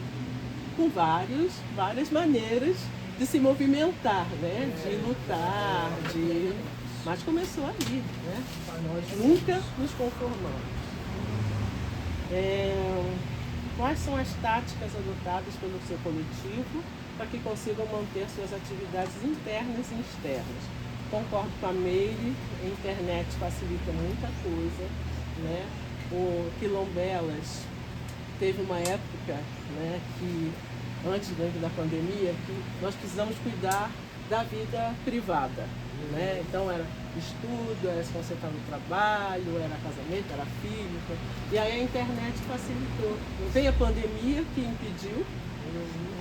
Com várias maneiras de se movimentar, né? De lutar, mas começou ali, né? Nós nunca nos conformamos. Quais são as táticas adotadas pelo seu coletivo para que consigam manter suas atividades internas e externas? Concordo com a Meire, a internet facilita muita coisa, né? O Quilombelas teve uma época, né, que antes da pandemia, que nós precisamos cuidar da vida privada, né? Então era estudo, era se concentrar no trabalho, era casamento, era filho. E aí a internet facilitou. Veio a pandemia que impediu,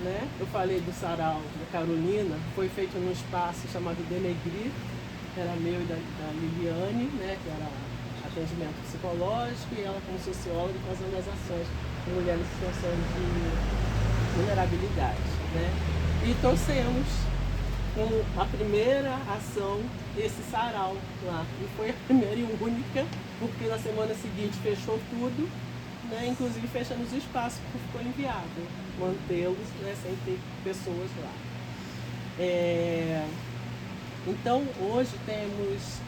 né? Eu falei do sarau da Carolina, foi feito num espaço chamado Denegrir, que era meu e da Liliane, né? Que era atendimento psicológico, e ela como socióloga fazendo as ações com mulheres em situação de vulnerabilidade, né? E trouxemos a primeira ação desse sarau lá. E foi a primeira e única, porque na semana seguinte fechou tudo, né? Inclusive fechando os espaços, porque ficou inviável mantê-los, né? Sem ter pessoas lá. Então hoje temos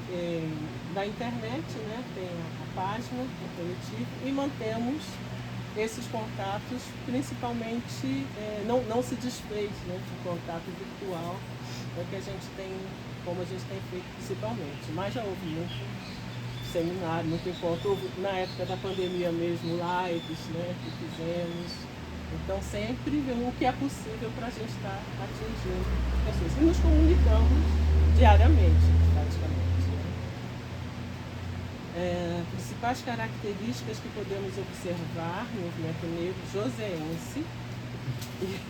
na internet, né? Tem a página do coletivo e mantemos esses contatos, principalmente não se desfez, né? De contato virtual, é que a gente tem, como a gente tem feito principalmente. Mas já houve muito seminário, muito encontro, houve, na época da pandemia mesmo, lives, né, que fizemos. Então sempre o que é possível para a gente estar atingindo as pessoas. E nos comunicamos diariamente, praticamente. Né? Principais características que podemos observar no movimento negro joseense e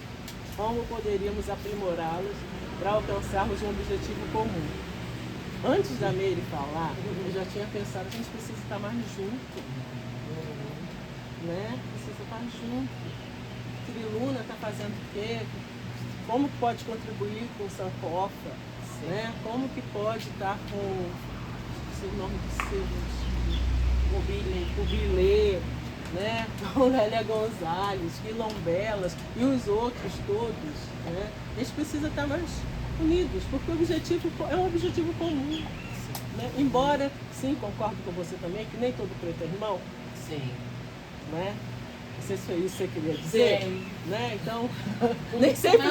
como poderíamos aprimorá-las para alcançarmos um objetivo comum. Antes da Meire falar, eu já tinha pensado, a gente precisa estar mais junto, né? Precisa estar junto. Triluna está fazendo o quê? Como pode contribuir com o Sankofa? Né? Como que pode estar com o nome dos seus, o Bilê, né? Com Lélia Gonzalez, Quilombelas e os outros todos, né? A gente precisa estar mais unidos, porque o objetivo é um objetivo comum. Né? Embora, sim, concordo com você também, que nem todo preto é irmão. Sim. Né? Não sei se foi isso que você queria dizer. Sim. Né? Então, nem sempre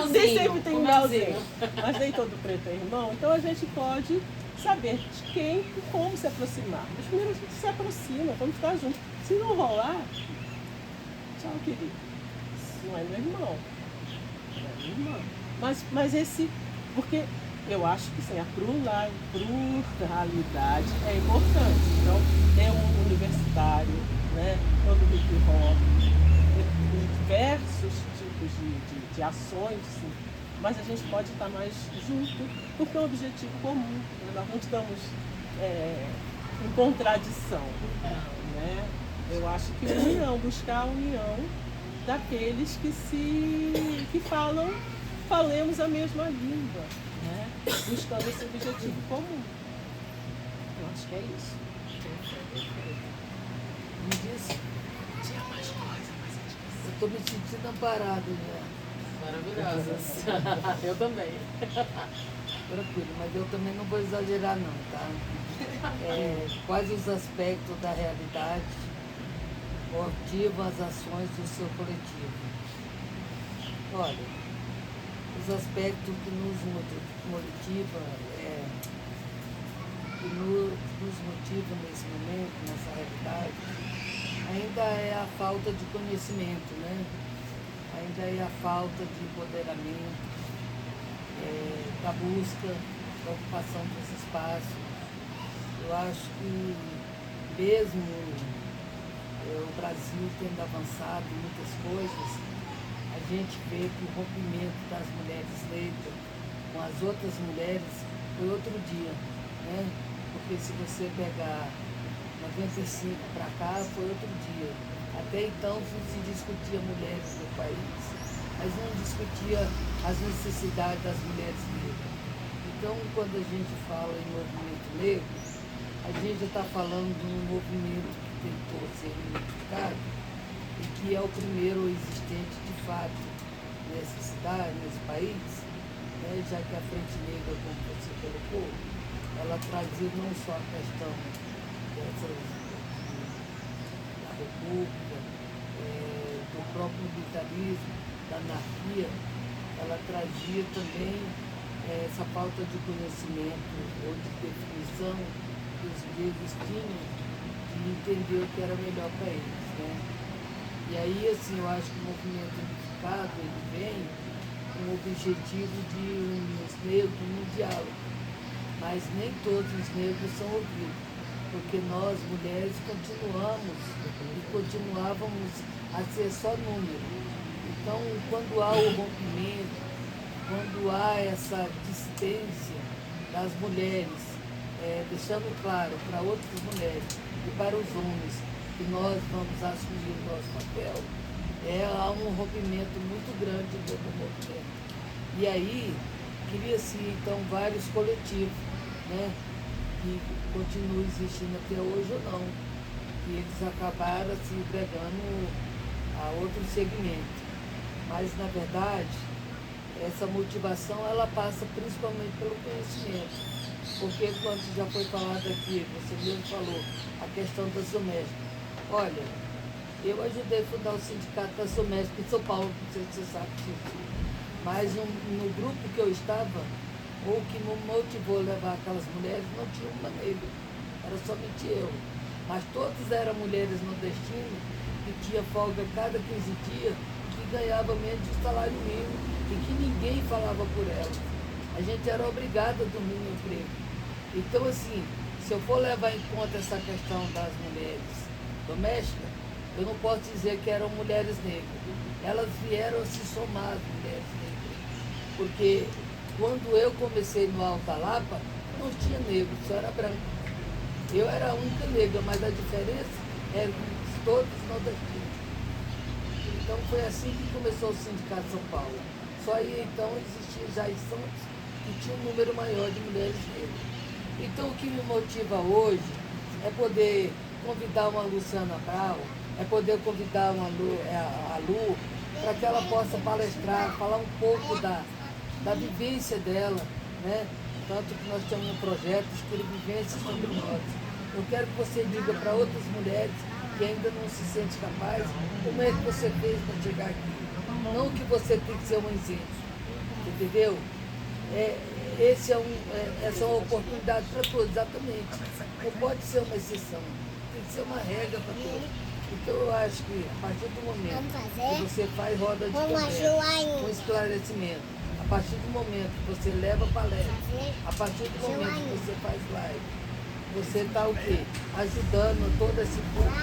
tem um melzinho, mas nem todo preto é irmão. Então a gente pode saber de quem e como se aproximar. Mas primeiro a gente se aproxima, vamos estar juntos. Se não rolar, tchau, querido. Não é meu irmão. Não é meu irmão. Mas esse, porque eu acho que sim, a pluralidade é importante. Então, tem um universitário, né, todo o hip hop, diversos tipos de ações, sim, mas a gente pode estar mais junto, porque é um objetivo comum. Né? Nós não estamos em contradição. Né? Eu acho que união, buscar a união daqueles que falemos a mesma língua, né? Buscando esse objetivo comum. Eu acho que é isso. Me disse? Tinha mais coisa, mas eu esqueci. Eu estou me sentindo amparado já. Maravilhosas. Eu também. Tranquilo, mas eu também não vou exagerar não, tá? Quais os aspectos da realidade motivam as ações do seu coletivo? Olha, os aspectos que nos motivam, nesse momento, nessa realidade, ainda é a falta de conhecimento, né? Ainda é a falta de empoderamento, da busca, da ocupação desse espaço. Eu acho que mesmo o Brasil tendo avançado em muitas coisas, a gente vê que o rompimento das mulheres negras com as outras mulheres foi outro dia, né? Porque se você pegar 95 para cá, foi outro dia. Até então se discutia mulheres no país, mas não discutia as necessidades das mulheres negras. Então, quando a gente fala em movimento negro, a gente está falando de um movimento que tentou ser unificado e que é o primeiro existente de fato nessa cidade, nesse país, né? Já que a Frente Negra, como você colocou, ela trazia não só a questão da república, do próprio militarismo, da anarquia, ela trazia também essa falta de conhecimento ou de definição que os negros tinham de entender o que era melhor para eles, né? E aí, assim, eu acho que o movimento unificado, ele vem com o objetivo de unir os negros no diálogo, mas nem todos os negros são ouvidos, porque nós, mulheres, continuamos e continuávamos a ser só número. Então, quando há o rompimento, quando há essa dissidência das mulheres, deixando claro para outras mulheres e para os homens que nós vamos assumir o nosso papel, há um rompimento muito grande dentro do movimento. E aí, cria-se então vários coletivos, né, que continuam existindo até hoje ou não, e eles acabaram se entregando a outro segmento. Mas, na verdade, essa motivação ela passa principalmente pelo conhecimento. Porque quando já foi falado aqui, você mesmo falou, a questão das domésticas. Olha, eu ajudei a fundar o Sindicato das Domésticas em São Paulo, não sei se você sabe disso. Mas no grupo que eu estava, ou que me motivou a levar aquelas mulheres, não tinha uma negra, era somente eu. Mas todas eram mulheres nordestinas, que tinha folga cada 15 dias, que ganhava menos de salário mínimo e que ninguém falava por elas. A gente era obrigada a dormir no emprego. Então, assim, se eu for levar em conta essa questão das mulheres domésticas, eu não posso dizer que eram mulheres negras. Elas vieram a se somar às mulheres negras. Porque quando eu comecei no Alta Lapa, não tinha negro, só era branco. Eu era a única negra, mas a diferença era que todos nordestinos. Então foi assim que começou o Sindicato de São Paulo. Só aí então existia já em Santos e tinha um número maior de mulheres negras. Então o que me motiva hoje é poder convidar uma Luciana Brau, é poder convidar a Lu, para que ela possa palestrar, falar um pouco da vivência dela, né? Tanto que nós temos um projeto Escreve Vivência sobre nós. Eu quero que você diga para outras mulheres que ainda não se sente capaz, como é que você fez para chegar aqui. Não que você tem que ser um exemplo, entendeu? Essa é uma oportunidade para todos, exatamente. Não pode ser uma exceção, tem que ser uma regra para todos. Então eu acho que a partir do momento que você faz roda de conversa, com esclarecimento, a partir do momento que você leva palestra, a partir do momento que você faz live, você está o quê? Ajudando todo esse público,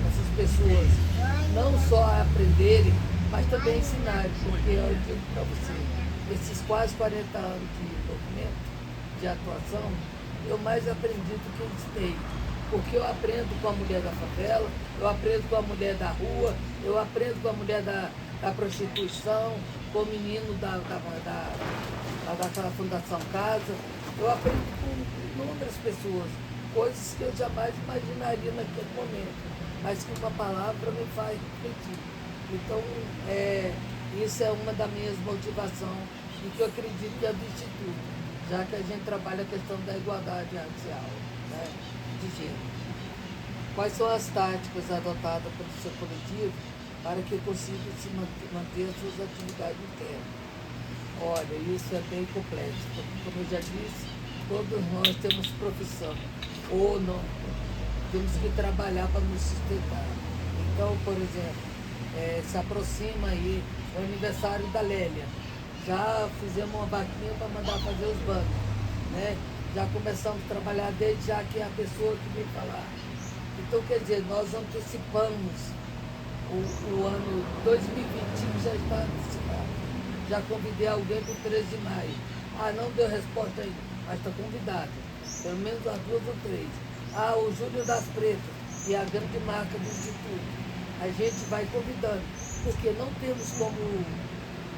essas pessoas, não só a aprenderem, mas também a ensinarem, porque eu digo para você, esses quase 40 anos de movimento, de atuação, eu mais aprendi do que ensinei. Porque eu aprendo com a mulher da favela, eu aprendo com a mulher da rua, eu aprendo com a mulher da prostituição, com o menino daquela Fundação Casa, eu aprendo com inúmeras pessoas, coisas que eu jamais imaginaria naquele momento, mas que uma palavra me faz refletir. Então, isso é uma das minhas motivações e que eu acredito que é do Instituto, já que a gente trabalha a questão da igualdade racial, né, de gênero. Quais são as táticas adotadas pelo seu coletivo para que consiga se manter as suas atividades internas? Olha, isso é bem complexo, porque, como eu já disse, todos nós temos profissão, ou não, temos que trabalhar para nos sustentar. Então, por exemplo, se aproxima aí o aniversário da Lélia. Já fizemos uma vaquinha para mandar fazer os bancos, né? Já começamos a trabalhar desde já que é a pessoa que vem falar. Então, quer dizer, nós antecipamos o ano 2025, já está antecipado. Já convidei alguém para o 13 de maio. Ah, não deu resposta ainda, mas está convidado. Pelo menos as 2 ou 3. Ah, o Júlio das Pretas e a grande marca do Instituto. A gente vai convidando, porque não temos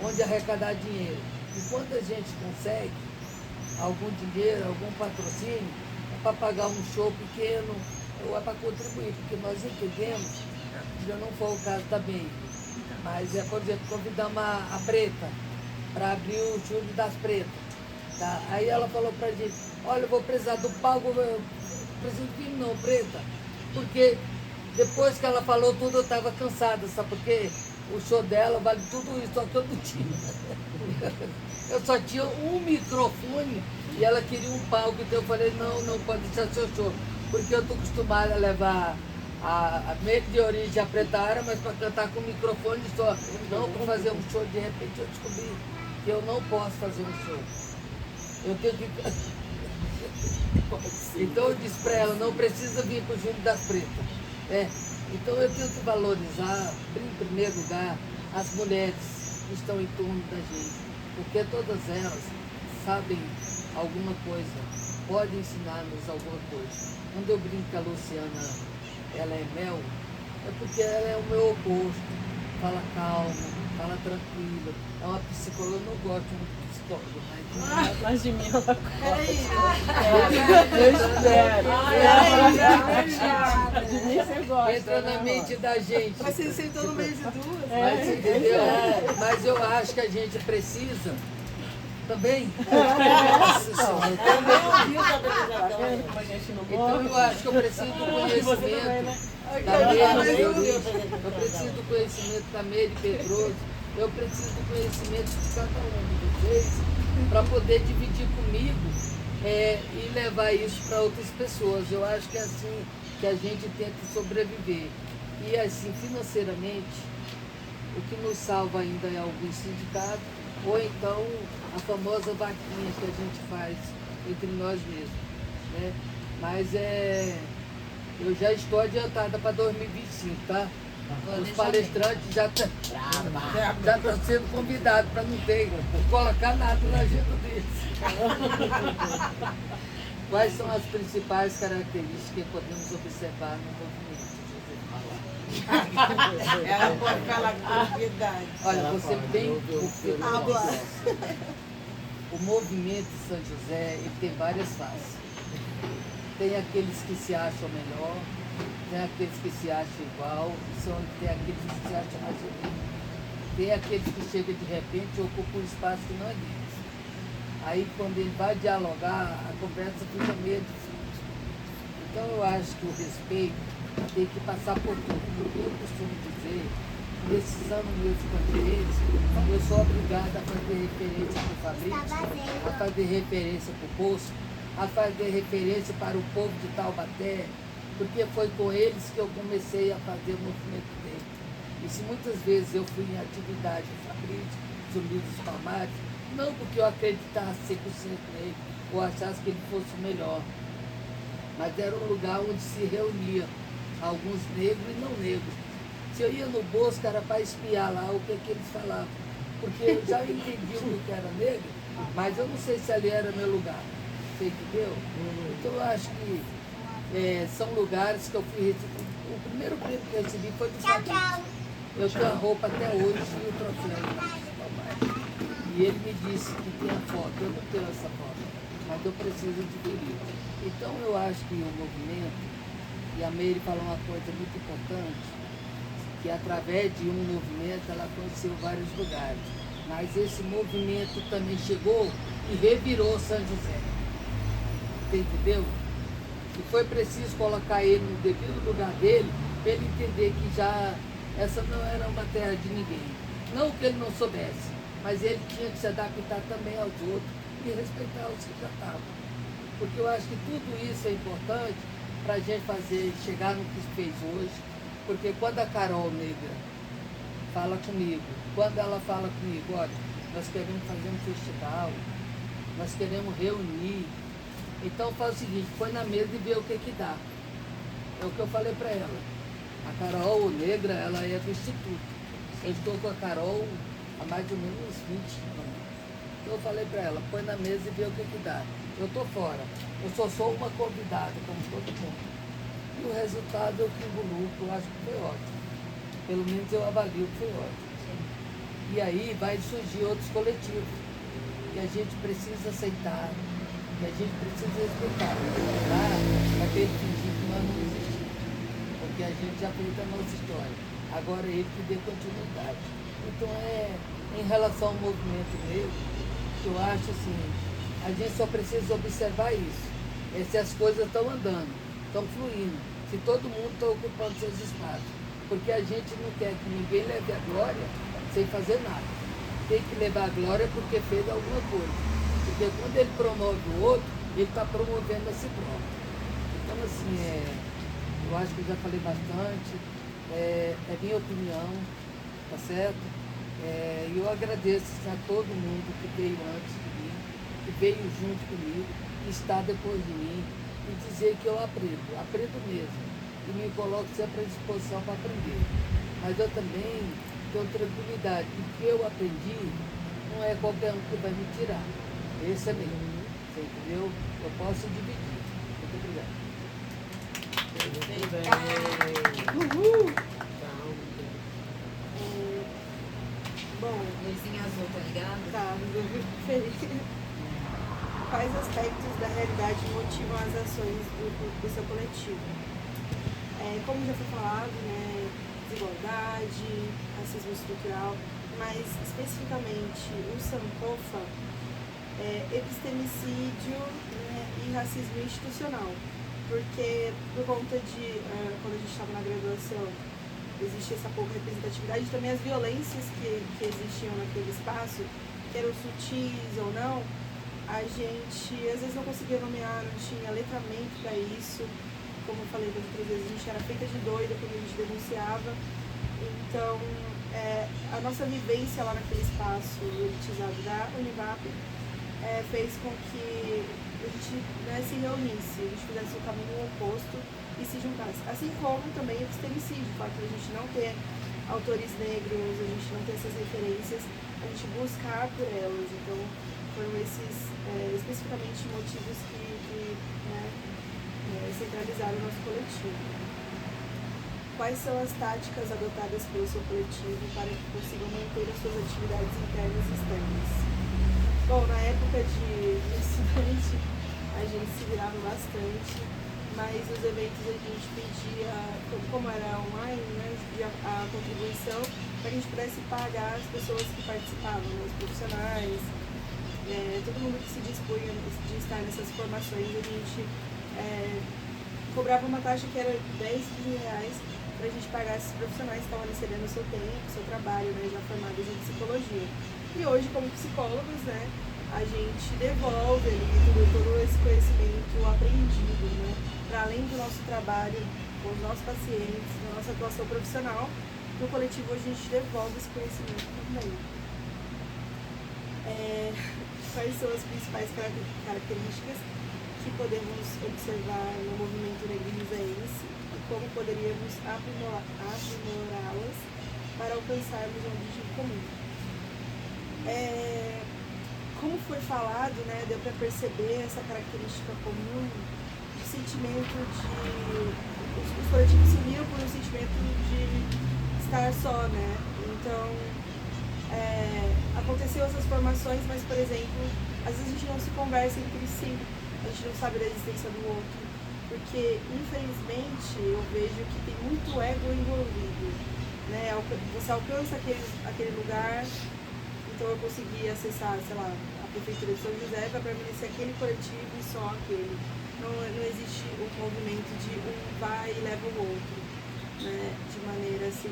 onde arrecadar dinheiro. E quando a gente consegue algum dinheiro, algum patrocínio, é para pagar um show pequeno, ou é para contribuir, porque nós entendemos, já não foi o caso também, mas por exemplo, convidamos a Preta para abrir o Júlio das Pretas. Tá? Aí ela falou para a gente, olha, eu vou precisar do palco, preciso de filho não, Preta, porque depois que ela falou tudo eu estava cansada, sabe por quê? O show dela vale tudo isso, só que eu não tinha. Eu só tinha um microfone e ela queria um palco, então eu falei, não pode deixar seu show. Porque eu estou acostumada a levar a meio de origem a Preta Ara, mas para cantar com microfone só. Não para fazer um show, de repente eu descobri que eu não posso fazer um show. Eu tenho que Então eu disse para ela, não precisa vir para o Júlio das Pretas. Então eu tenho que valorizar, em primeiro lugar, as mulheres que estão em torno da gente, porque todas elas sabem alguma coisa, podem ensinar-nos alguma coisa. Quando eu brinco que a Luciana ela é mel, é porque ela é o meu oposto. Fala calma, fala tranquila. É uma psicóloga, eu não gosto de um psicólogo, mas Mas de mim ela Peraí. eu espero. De mim você gosta. entra na né, mente da gente. Mas você sentou no meio de duas? Mas, entendeu? Mas eu acho que a gente precisa também. Tá vendo como a gente não Então morre? eu acho que eu preciso do conhecimento da Meire, eu preciso do conhecimento da Meire Pedroso, eu preciso do conhecimento de cada um de vocês para poder dividir comigo e levar isso para outras pessoas. Eu acho que é assim que a gente tenta sobreviver. E assim, financeiramente, o que nos salva ainda é algum sindicato, ou então a famosa vaquinha que a gente faz entre nós mesmos. Né? Mas eu já estou adiantada para 2025, tá? Os palestrantes já estão sendo convidados para não ter, colocar nada na agenda deles. Quais são as principais características que podemos observar no movimento? Ela pode falar com propriedade. Olha, você bem o movimento de São José ele tem várias faces. Tem aqueles que se acham melhor, tem aqueles que se acham igual, tem aqueles que se acham mais ou menos. Tem aqueles que chegam de repente e ocupam um espaço que não é deles. Aí quando ele vai dialogar, a conversa fica meio difícil. Então eu acho que o respeito tem que passar por tudo. Porque eu costumo dizer, nesses anos meus de conferência, eu sou obrigada a fazer referência para o Fabrício, a fazer referência para o Poço, a fazer referência para o povo de Taubaté, porque foi com eles que eu comecei a fazer o movimento dele. E se muitas vezes eu fui em atividade do Fabrício, Zumbi dos Palmares, não porque eu acreditasse 100% nele, ou achasse que ele fosse o melhor, mas era um lugar onde se reunia alguns negros e não negros. Se eu ia no Bosco, era para espiar lá o que eles falavam, porque eu já entendi o que era negro, mas eu não sei se ali era meu lugar. Você entendeu? Então eu acho que são lugares que eu fui receber. O primeiro prêmio que eu recebi foi do Fabrício. Eu tenho a roupa até hoje e o troféu. E ele me disse que tem a foto. Eu não tenho essa foto, mas eu preciso adquirir. Então eu acho que o movimento, e a Meire falou uma coisa muito importante, que através de um movimento ela conheceu vários lugares. Mas esse movimento também chegou e revirou São José. Você entendeu? E foi preciso colocar ele no devido lugar dele, para ele entender que já essa não era uma terra de ninguém. Não que ele não soubesse, mas ele tinha que se adaptar também aos outros e respeitar os que já estavam. Porque eu acho que tudo isso é importante para a gente chegar no que fez hoje. Porque quando a Carol Negra fala comigo, quando ela fala comigo, olha, nós queremos fazer um festival, nós queremos reunir. Então faz o seguinte, põe na mesa e vê o que dá. É o que eu falei para ela. A Carol Negra, ela é do Instituto. Eu estou com a Carol há mais ou menos uns 20 anos. Então eu falei para ela, põe na mesa e vê o que dá. Eu estou fora. Eu só sou uma convidada, como todo mundo. E o resultado eu fiz o lucro, eu acho que foi ótimo. Pelo menos eu avalio que foi ótimo. E aí vai surgir outros coletivos. E a gente precisa aceitar. E a gente precisa respeitar. Tá? Para que ele fingir que nós não existimos. Porque a gente já fez a nossa história. Agora ele que dê continuidade. Então em relação ao movimento negro, eu acho assim, a gente só precisa observar isso. Se as coisas estão andando, estão fluindo, se todo mundo está ocupando seus espaços. Porque a gente não quer que ninguém leve a glória sem fazer nada. Tem que levar a glória porque fez alguma coisa. Porque quando ele promove o outro, ele está promovendo a si próprio. Então, assim, eu acho que eu já falei bastante, é minha opinião, tá certo? E eu agradeço a todo mundo que veio antes de mim, que veio junto comigo, que está depois de mim, e dizer que eu aprendo mesmo, e me coloco sempre à disposição para aprender. Mas eu também tenho tranquilidade, que o que eu aprendi não é qualquer um que vai me tirar. Esse é meu. Você entendeu? Eu posso dividir. Muito obrigado. Uhul! Bom, Luzinha azul, tá ligado? tá, feliz. Quais aspectos da realidade motivam as ações do seu coletivo? Como já foi falado, né, desigualdade, racismo estrutural, mas especificamente o Sankofa, epistemicídio, né, e racismo institucional. Porque por conta de, quando a gente estava na graduação, existe essa pouca representatividade, também as violências que existiam naquele espaço, que eram sutis ou não, a gente às vezes não conseguia nomear, não tinha letramento para isso. Como eu falei das outras vezes, a gente era feita de doida quando a gente denunciava. Então, a nossa vivência lá naquele espaço elitizado da Univap fez com que a gente, né, se reunisse, a gente fizesse o caminho oposto e se juntasse. Assim como também o epistemicídio, o fato de a gente não ter autores negros, a gente não ter essas referências, a gente buscar por elas. Então, foram esses especificamente motivos que centralizaram o nosso coletivo. Quais são as táticas adotadas pelo seu coletivo para que consigam manter as suas atividades internas e externas? Bom, na época de estudante, a gente se virava bastante, mas os eventos a gente pedia, como era online, né, a gente pedia a contribuição para que a gente pudesse pagar as pessoas que participavam, né, os profissionais, todo mundo que se dispunha de estar nessas formações. A gente cobrava uma taxa que era 10, 15 reais para a gente pagar esses profissionais que estavam recebendo o seu tempo, o seu trabalho, né, já formados em psicologia. E hoje, como psicólogos, né, a gente devolve ali todo esse conhecimento aprendido, né, para além do nosso trabalho com os nossos pacientes, da nossa atuação profissional, no coletivo a gente devolve esse conhecimento também. Quais são as principais características que podemos observar no movimento negro risaense e como poderíamos aprimorá-las para alcançarmos um objetivo comum? Como foi falado, né, deu para perceber essa característica comum, o sentimento de... Os coletivos se uniram por um sentimento de estar só, né? Então, aconteceu essas formações, mas, por exemplo, às vezes a gente não se conversa entre si, a gente não sabe da existência do outro, porque, infelizmente, eu vejo que tem muito ego envolvido, né? Você alcança aquele lugar. Então eu consegui acessar, sei lá, a Prefeitura de São José para permanecer aquele coletivo e só aquele. Não existe um movimento de um vai e leva o outro, né? De maneira assim,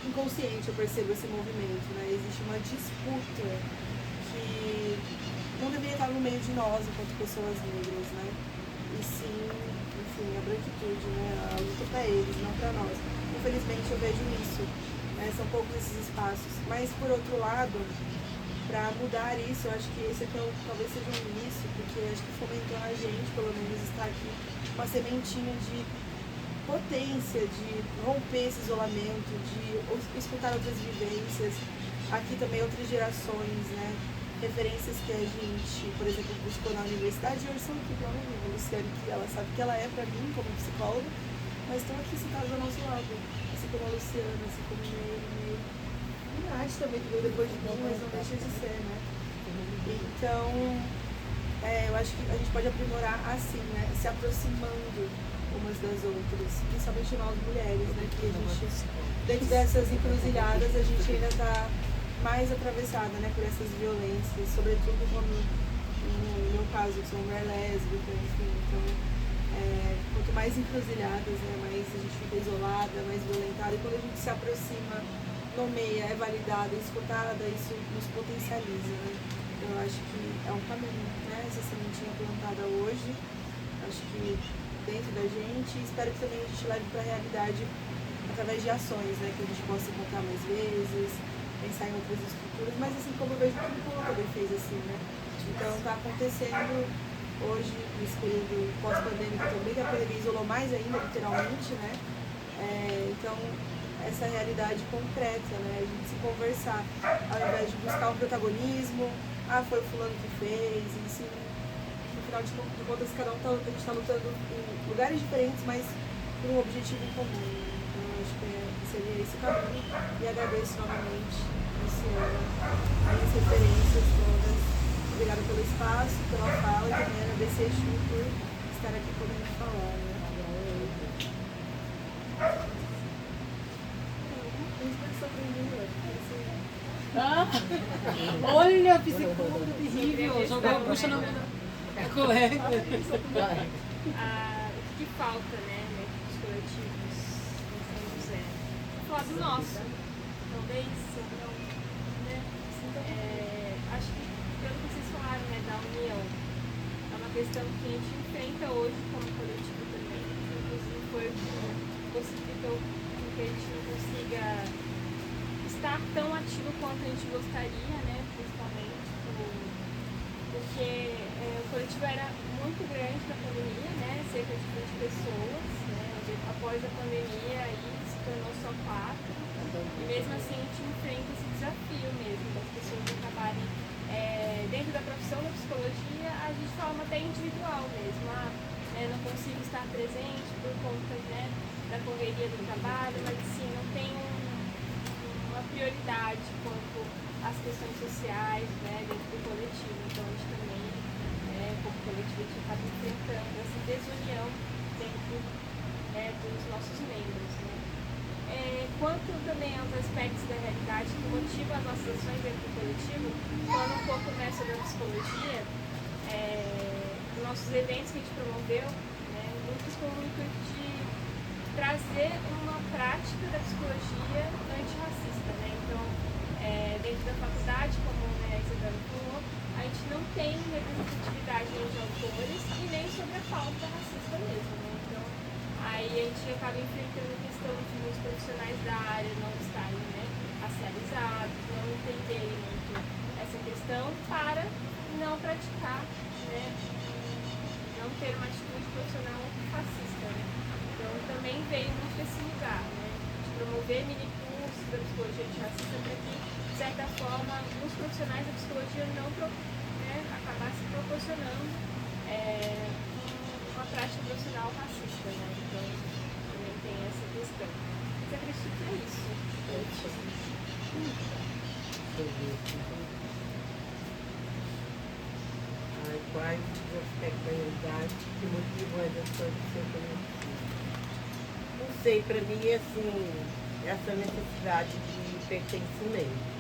inconsciente eu percebo esse movimento, né? Existe uma disputa que não deveria estar no meio de nós enquanto pessoas negras, né? E sim, enfim, a branquitude, né? A luta para eles, não para nós. Infelizmente eu vejo isso. São poucos esses espaços, mas por outro lado, para mudar isso, eu acho que esse aqui talvez seja um início, porque acho que fomentou a gente, pelo menos, estar aqui, uma sementinha de potência, de romper esse isolamento, de escutar outras vivências, aqui também outras gerações, né? Referências que a gente, por exemplo, buscou na universidade, e hoje são aqui para a Luciane, que ela sabe que ela é para mim, como psicóloga, mas estão aqui sentados ao nosso lado. Assim como a Luciana, assim como o Meire, e a Nath também, que veio depois de mim, mas não deixa de ser, né? Então, eu acho que a gente pode aprimorar assim, né? Se aproximando umas das outras, principalmente nós mulheres, né? Que a gente, dentro dessas encruzilhadas, a gente ainda está mais atravessada, né? Por essas violências, sobretudo como no meu caso, eu sou mulher lésbica, enfim, então... quanto mais encruzilhadas, né, mais a gente fica isolada, mais violentada, e quando a gente se aproxima, nomeia, é validada, é escutada, isso nos potencializa, né? Eu acho que é um caminho, né, essa sementinha plantada hoje, acho que dentro da gente, e espero que também a gente leve para a realidade através de ações, né, que a gente possa encontrar mais vezes, pensar em outras estruturas, mas assim como eu vejo que o Pula também fez assim, né? Então está acontecendo hoje, nesse período pós-pandêmico também, que a pandemia isolou mais ainda, literalmente, né? Então, essa realidade concreta, né? A gente se conversar, ao invés de buscar um protagonismo, foi o fulano que fez, e assim, no final de contas, cada um a gente está lutando em lugares diferentes, mas por um objetivo em comum. Então, eu acho que seria esse o caminho. E agradeço novamente, Luciana, as referências todas. Obrigada pelo espaço, pela fala, e também agradecer a Chu por estar aqui podendo falar, né? Olha, psicóloga terrível, jogou a bucha na colega. O que falta, né, dos coletivos em São José? Falar do nosso, talvez, não, né? Acho que, pelo que vocês falaram, né, da união, é uma questão que a gente enfrenta hoje como coletivo também, inclusive foi o que possibilitou que a gente não consiga estar tão ativo quanto a gente gostaria, né, principalmente, porque o coletivo era muito grande na pandemia, né, cerca de 20 pessoas, né, após a pandemia aí se tornou só 4, e mesmo assim a gente enfrenta esse desafio mesmo, das pessoas acabarem dentro da profissão da psicologia, a gente forma até individual mesmo, não consigo estar presente por conta, né, da correria do trabalho, mas assim, não tem uma prioridade quanto às questões sociais, né, dentro do coletivo. Então a gente também, como coletivo, a gente acaba enfrentando essa desunião dentro, dos nossos membros, né. Quanto também aos aspectos da realidade que motivam as nossas ações dentro do coletivo, falando um pouco, né, sobre a psicologia, nossos eventos que a gente promoveu, né, muitos com o intuito de trazer uma prática da psicologia antirracista, né? Então, dentro da faculdade, como, né, a Isabela falou, a gente não tem representatividade nem de autores e nem sobre a pauta racista mesmo, né? Então, aí a gente acaba enfrentando a questão de muitos profissionais da área não estarem, né, racializados, não entenderem muito essa questão para não praticar, né, não ter uma atitude profissional fascista, né? Então também veio muito desse lugar, né, de promover mini-cursos da psicologia antirracista para que, de certa forma, os profissionais da psicologia não acabassem proporcionando uma prática profissional racista, né? Então também tem essa questão. Mas acredito que é isso. Quais os aspectos da realidade que motivam as ações do seu coletivo? Não sei, para mim é assim, essa necessidade de pertencimento.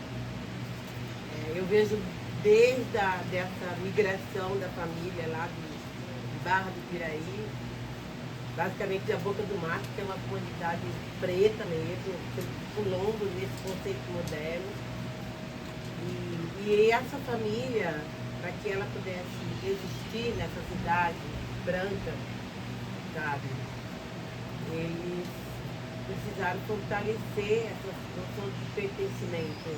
Eu vejo desde dessa migração da família lá de Barra do Piraí, basicamente da Boca do Mato, que é uma comunidade preta mesmo, pulando nesse conceito moderno. E essa família, para que ela pudesse existir nessa cidade branca, sabe, eles precisaram fortalecer essa noção de pertencimento,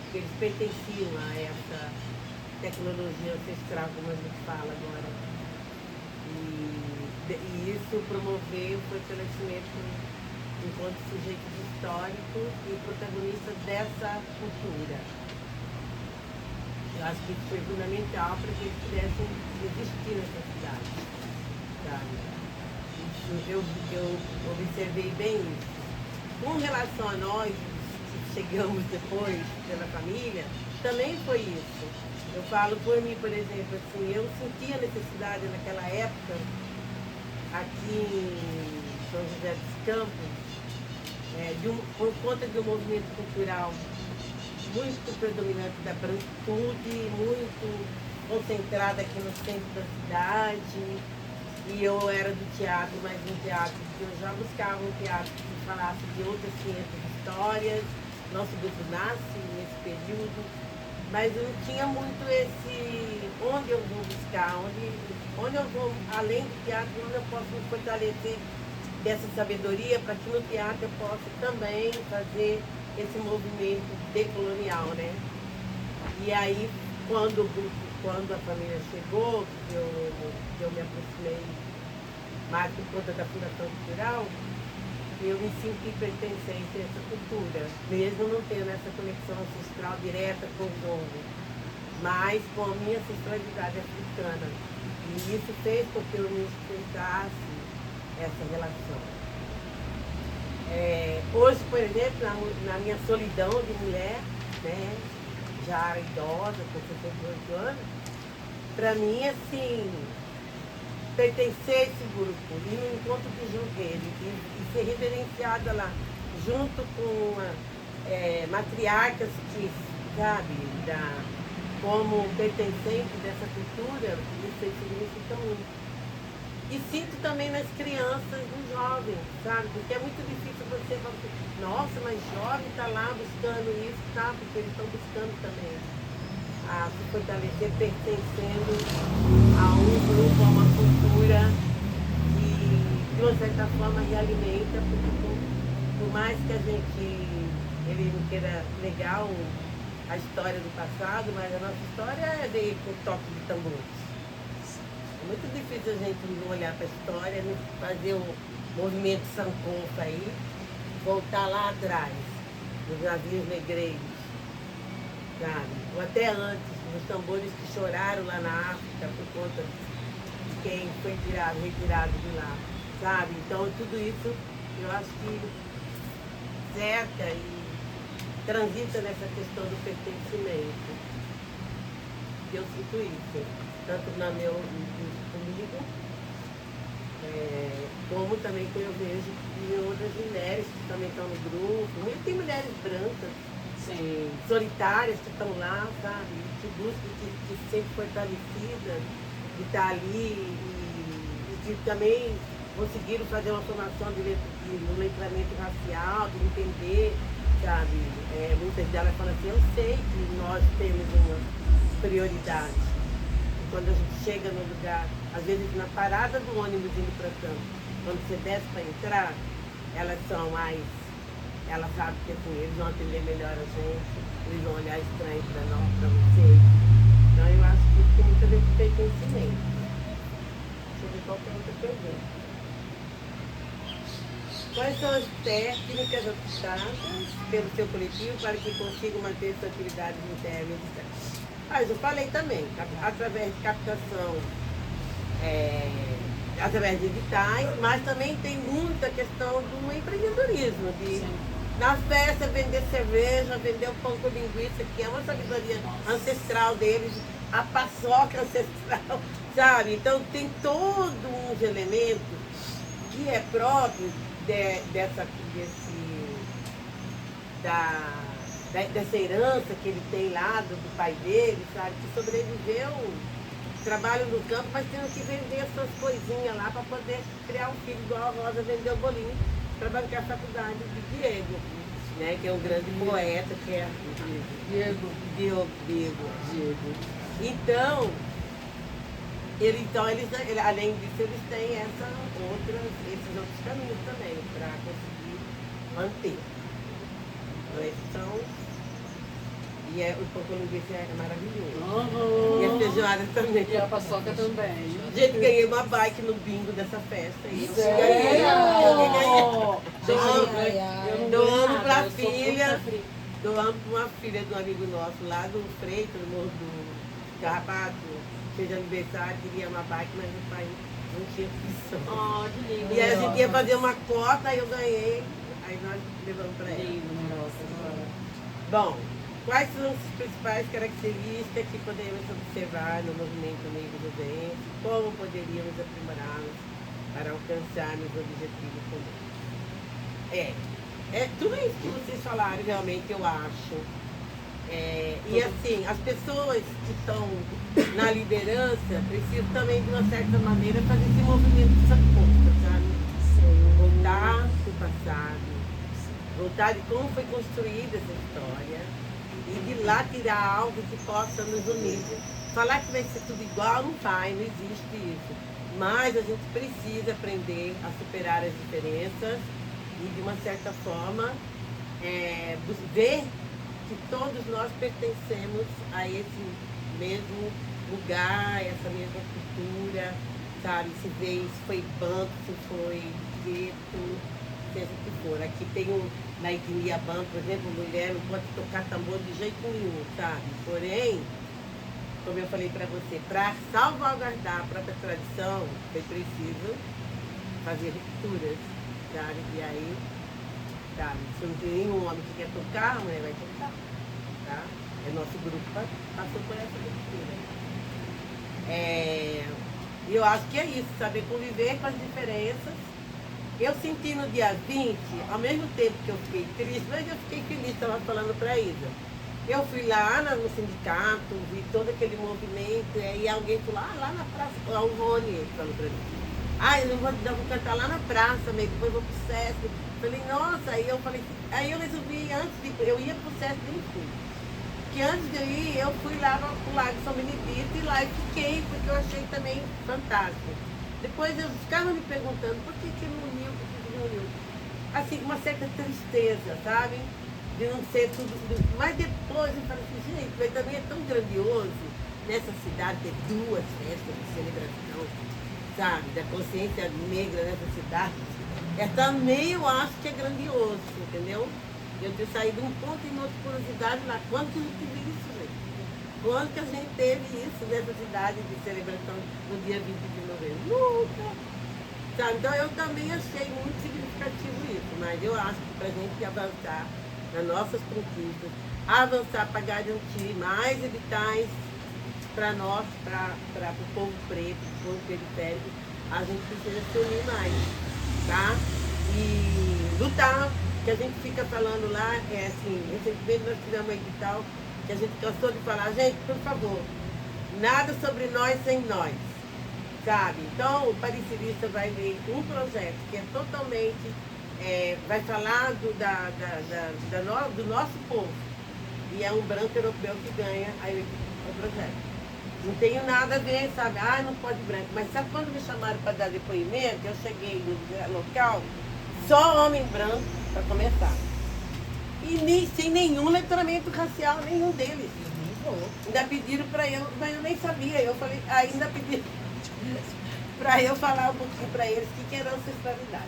porque eles pertenciam a essa tecnologia ancestral, como a gente fala agora. E isso promoveu o fortalecimento enquanto sujeitos históricos e protagonistas dessa cultura. Eu acho que isso foi fundamental para que eles pudessem existir nessa cidade, sabe? Isso, eu observei bem isso. Com relação a nós, que chegamos depois pela família, também foi isso. Eu falo por mim, por exemplo, assim, eu sentia necessidade naquela época, aqui em São José dos Campos, por conta de um movimento cultural muito predominante da branquitude, muito concentrada aqui no centro da cidade. E eu era do teatro, mas um teatro que eu já buscava um teatro que falasse de outras 500 histórias. Nosso grupo nasce nesse período, mas eu não tinha muito esse onde eu vou buscar, onde eu vou, além do teatro, onde eu posso me fortalecer dessa sabedoria para que no teatro eu possa também fazer esse movimento decolonial, né? E aí, quando a família chegou, eu me aproximei mais por conta da Fundação Cultural, eu me senti pertencente a essa cultura, mesmo não tendo essa conexão ancestral direta com o Zongo, mas com a minha ancestralidade africana. E isso fez com que eu me expressasse essa relação. Hoje, por exemplo, na minha solidão de mulher, né, já idosa, com 68 anos, para mim, assim, pertencer a esse grupo, ir no encontro de Junqueiro e ser reverenciada lá, junto com matriarcas que, sabe, como pertencente dessa cultura, isso significa muito. E sinto também nas crianças, nos jovens, sabe? Porque é muito difícil você falar assim, nossa, mas jovem está lá buscando isso, tá? Porque eles estão buscando também a se fortalecer, pertencendo a um grupo, a uma cultura que, de uma certa forma, realimenta, porque por mais que a gente, ele não queira negar a história do passado, mas a nossa história é veio com toque de tambores. É muito difícil a gente não olhar para a história, não fazer o movimento sankofa aí, voltar lá atrás, nos navios negreiros, sabe? Ou até antes, nos tambores que choraram lá na África por conta de quem foi retirado de lá, sabe? Então tudo isso eu acho que cerca e transita nessa questão do pertencimento. Eu sinto isso, tanto comigo, como também que eu vejo em outras mulheres que também estão no grupo. Tem mulheres brancas, sim, solitárias que estão lá, sabe? Que buscam, que se sentem fortalecidas de estar ali e que também conseguiram fazer uma formação no letramento racial, de entender, sabe? Muitas delas falam assim, eu sei que nós temos uma prioridade. E quando a gente chega no lugar, às vezes na parada do ônibus indo para campo, quando você desce para entrar, elas são mais, elas sabem que assim, eles vão atender melhor a gente, eles vão olhar estranho para nós, para vocês. Então eu acho que tem muito a ver com pertencimento. Deixa eu ver qual que é a outra pergunta. Quais são as técnicas adaptadas pelo seu coletivo para que consigam manter suas atividades internas? Mas eu falei também, através de captação, através de editais, mas também tem muita questão do empreendedorismo, de na festa vender cerveja, vender o pão com linguiça, que é uma sabedoria ancestral deles, a paçoca ancestral, sabe? Então tem todos uns elementos que é próprio dessa herança que ele tem lá do pai dele, sabe? Que sobreviveu, trabalho no campo, mas tendo que vender as suas coisinhas lá para poder criar um filho igual a Rosa, vender o bolinho para bancar a faculdade de Diego, né? Que é um grande poeta, que é Diego. Então, eles, além disso, eles têm esses outros caminhos também para conseguir manter. Então, esses são. E o pão com linguiça é maravilhoso. E a feijoada também. E a paçoca também. Gente, ganhei uma bike no bingo dessa festa. E doamos pra filha. Doamos pra uma filha de um amigo nosso lá do Freitas, no Morro do Carrapato. Fez aniversário, queria uma bike, mas o pai não tinha opção. Que lindo. E a gente ia fazer uma cota, aí eu ganhei. Aí nós levamos pra ela. Bom, quais são as principais características que podemos observar no movimento negro do bem? Como poderíamos aprimorá-los para alcançarmos o objetivo comum? Tudo isso que vocês falaram, realmente, eu acho. E assim, as pessoas que estão na liderança precisam também, de uma certa maneira, fazer esse movimento de sacuda, sabe? Voltar para o passado, voltar de como foi construída essa história e de lá tirar algo que possa nos unir. Falar que vai ser tudo igual não vai, não existe isso. Mas a gente precisa aprender a superar as diferenças e, de uma certa forma, ver que todos nós pertencemos a esse mesmo lugar, essa mesma cultura, sabe? Se vê, se foi banco, se foi gueto, seja o que for. Aqui tem na etnia banco, por exemplo, mulher não pode tocar tambor de jeito nenhum, sabe? Porém, como eu falei para você, para salvaguardar a própria tradição, foi preciso fazer rupturas, sabe? E aí, sabe? Se não tem nenhum homem que quer tocar, a mulher vai tocar, tá? Nosso grupo passou por essa ruptura. E eu acho que é isso, saber conviver com as diferenças. Eu senti no dia 20, ao mesmo tempo que eu fiquei triste, mas eu fiquei feliz, estava falando para a Isa. Eu fui lá no sindicato, vi todo aquele movimento, e aí alguém falou, lá na praça, o Rony falou para mim, eu vou cantar lá na praça, mesmo, depois vou pro SESC. Falei, nossa, aí eu resolvi, eu ia pro SESC nem fui. Que antes de eu ir, eu fui lá pro Lago São Benedito e lá fiquei, porque eu achei também fantástico. Depois eu ficava me perguntando por que não uniu, assim, uma certa tristeza, sabe? De não ser tudo. Mas depois eu falei assim, gente, mas também é tão grandioso nessa cidade ter duas festas de celebração, sabe? Da consciência negra nessa cidade. Também eu acho que é grandioso, entendeu? Eu ter saído um ponto em outra curiosidade lá. Quando que a gente teve isso, gente? Quando que a gente teve isso nessa cidade de celebração no dia 20 de novembro? Nunca! Tá, então eu também achei muito significativo isso, mas eu acho que para a gente avançar nas nossas conquistas, avançar para garantir mais editais para nós, para o povo preto, o povo periférico, a gente precisa se unir mais, tá? E lutar. Que a gente fica falando lá, recentemente nós tivemos um edital que a gente cansou de falar, gente, por favor, nada sobre nós sem nós, sabe? Então, o Parecerista vai ver um projeto que é totalmente, vai falar do nosso povo, e é um branco europeu que ganha o projeto. Não tenho nada a ver, sabe? Não pode branco, mas sabe quando me chamaram para dar depoimento, eu cheguei no local, só homem branco, para começar. E sem nenhum letramento racial, nenhum deles. Ainda pediram para eu, mas eu nem sabia. Eu falei, ainda pediram para eu falar um pouquinho para eles o que era ancestralidade.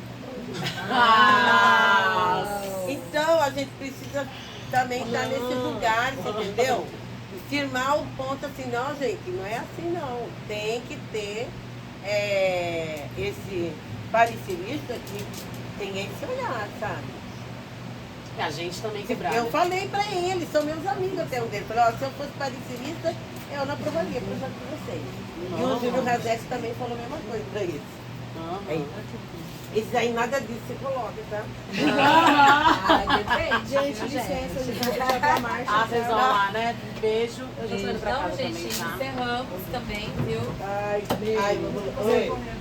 Então a gente precisa também estar nesse lugar, entendeu? Firmar o ponto assim, não, gente, não é assim não. Tem que ter esse parecerista que tem esse olhar, sabe? E a gente também quebrar. Eu né? falei pra eles, são meus amigos até um deles. Falei, se eu fosse parecerista, eu não aprovaria o projeto de vocês. E o Júlio Razek também falou a mesma coisa pra eles. Esses aí nada disso se coloca, tá? Depende. Gente, licença, a gente vai deixar pra marcha. Vocês vão lá, né? Beijo. Eu já tô indo pra Então, casa gente, também, tá? encerramos também, viu?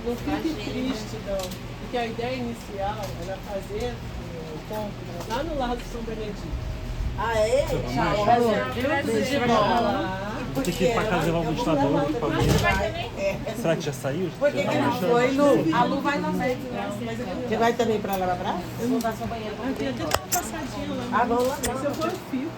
Não fique triste, não. Porque a ideia inicial era fazer o ponto lá no Largo de São Benedito. Vou ter que ir pra casa levar o ventilador com a família. Será que já saiu? Por que não foi, Lu? A Lu vai na frente. Você vai também pra lavar braço? Eu vou dar sua banheira pra Tem até uma passadinha lá. Vamos lá. Se eu for, eu fico.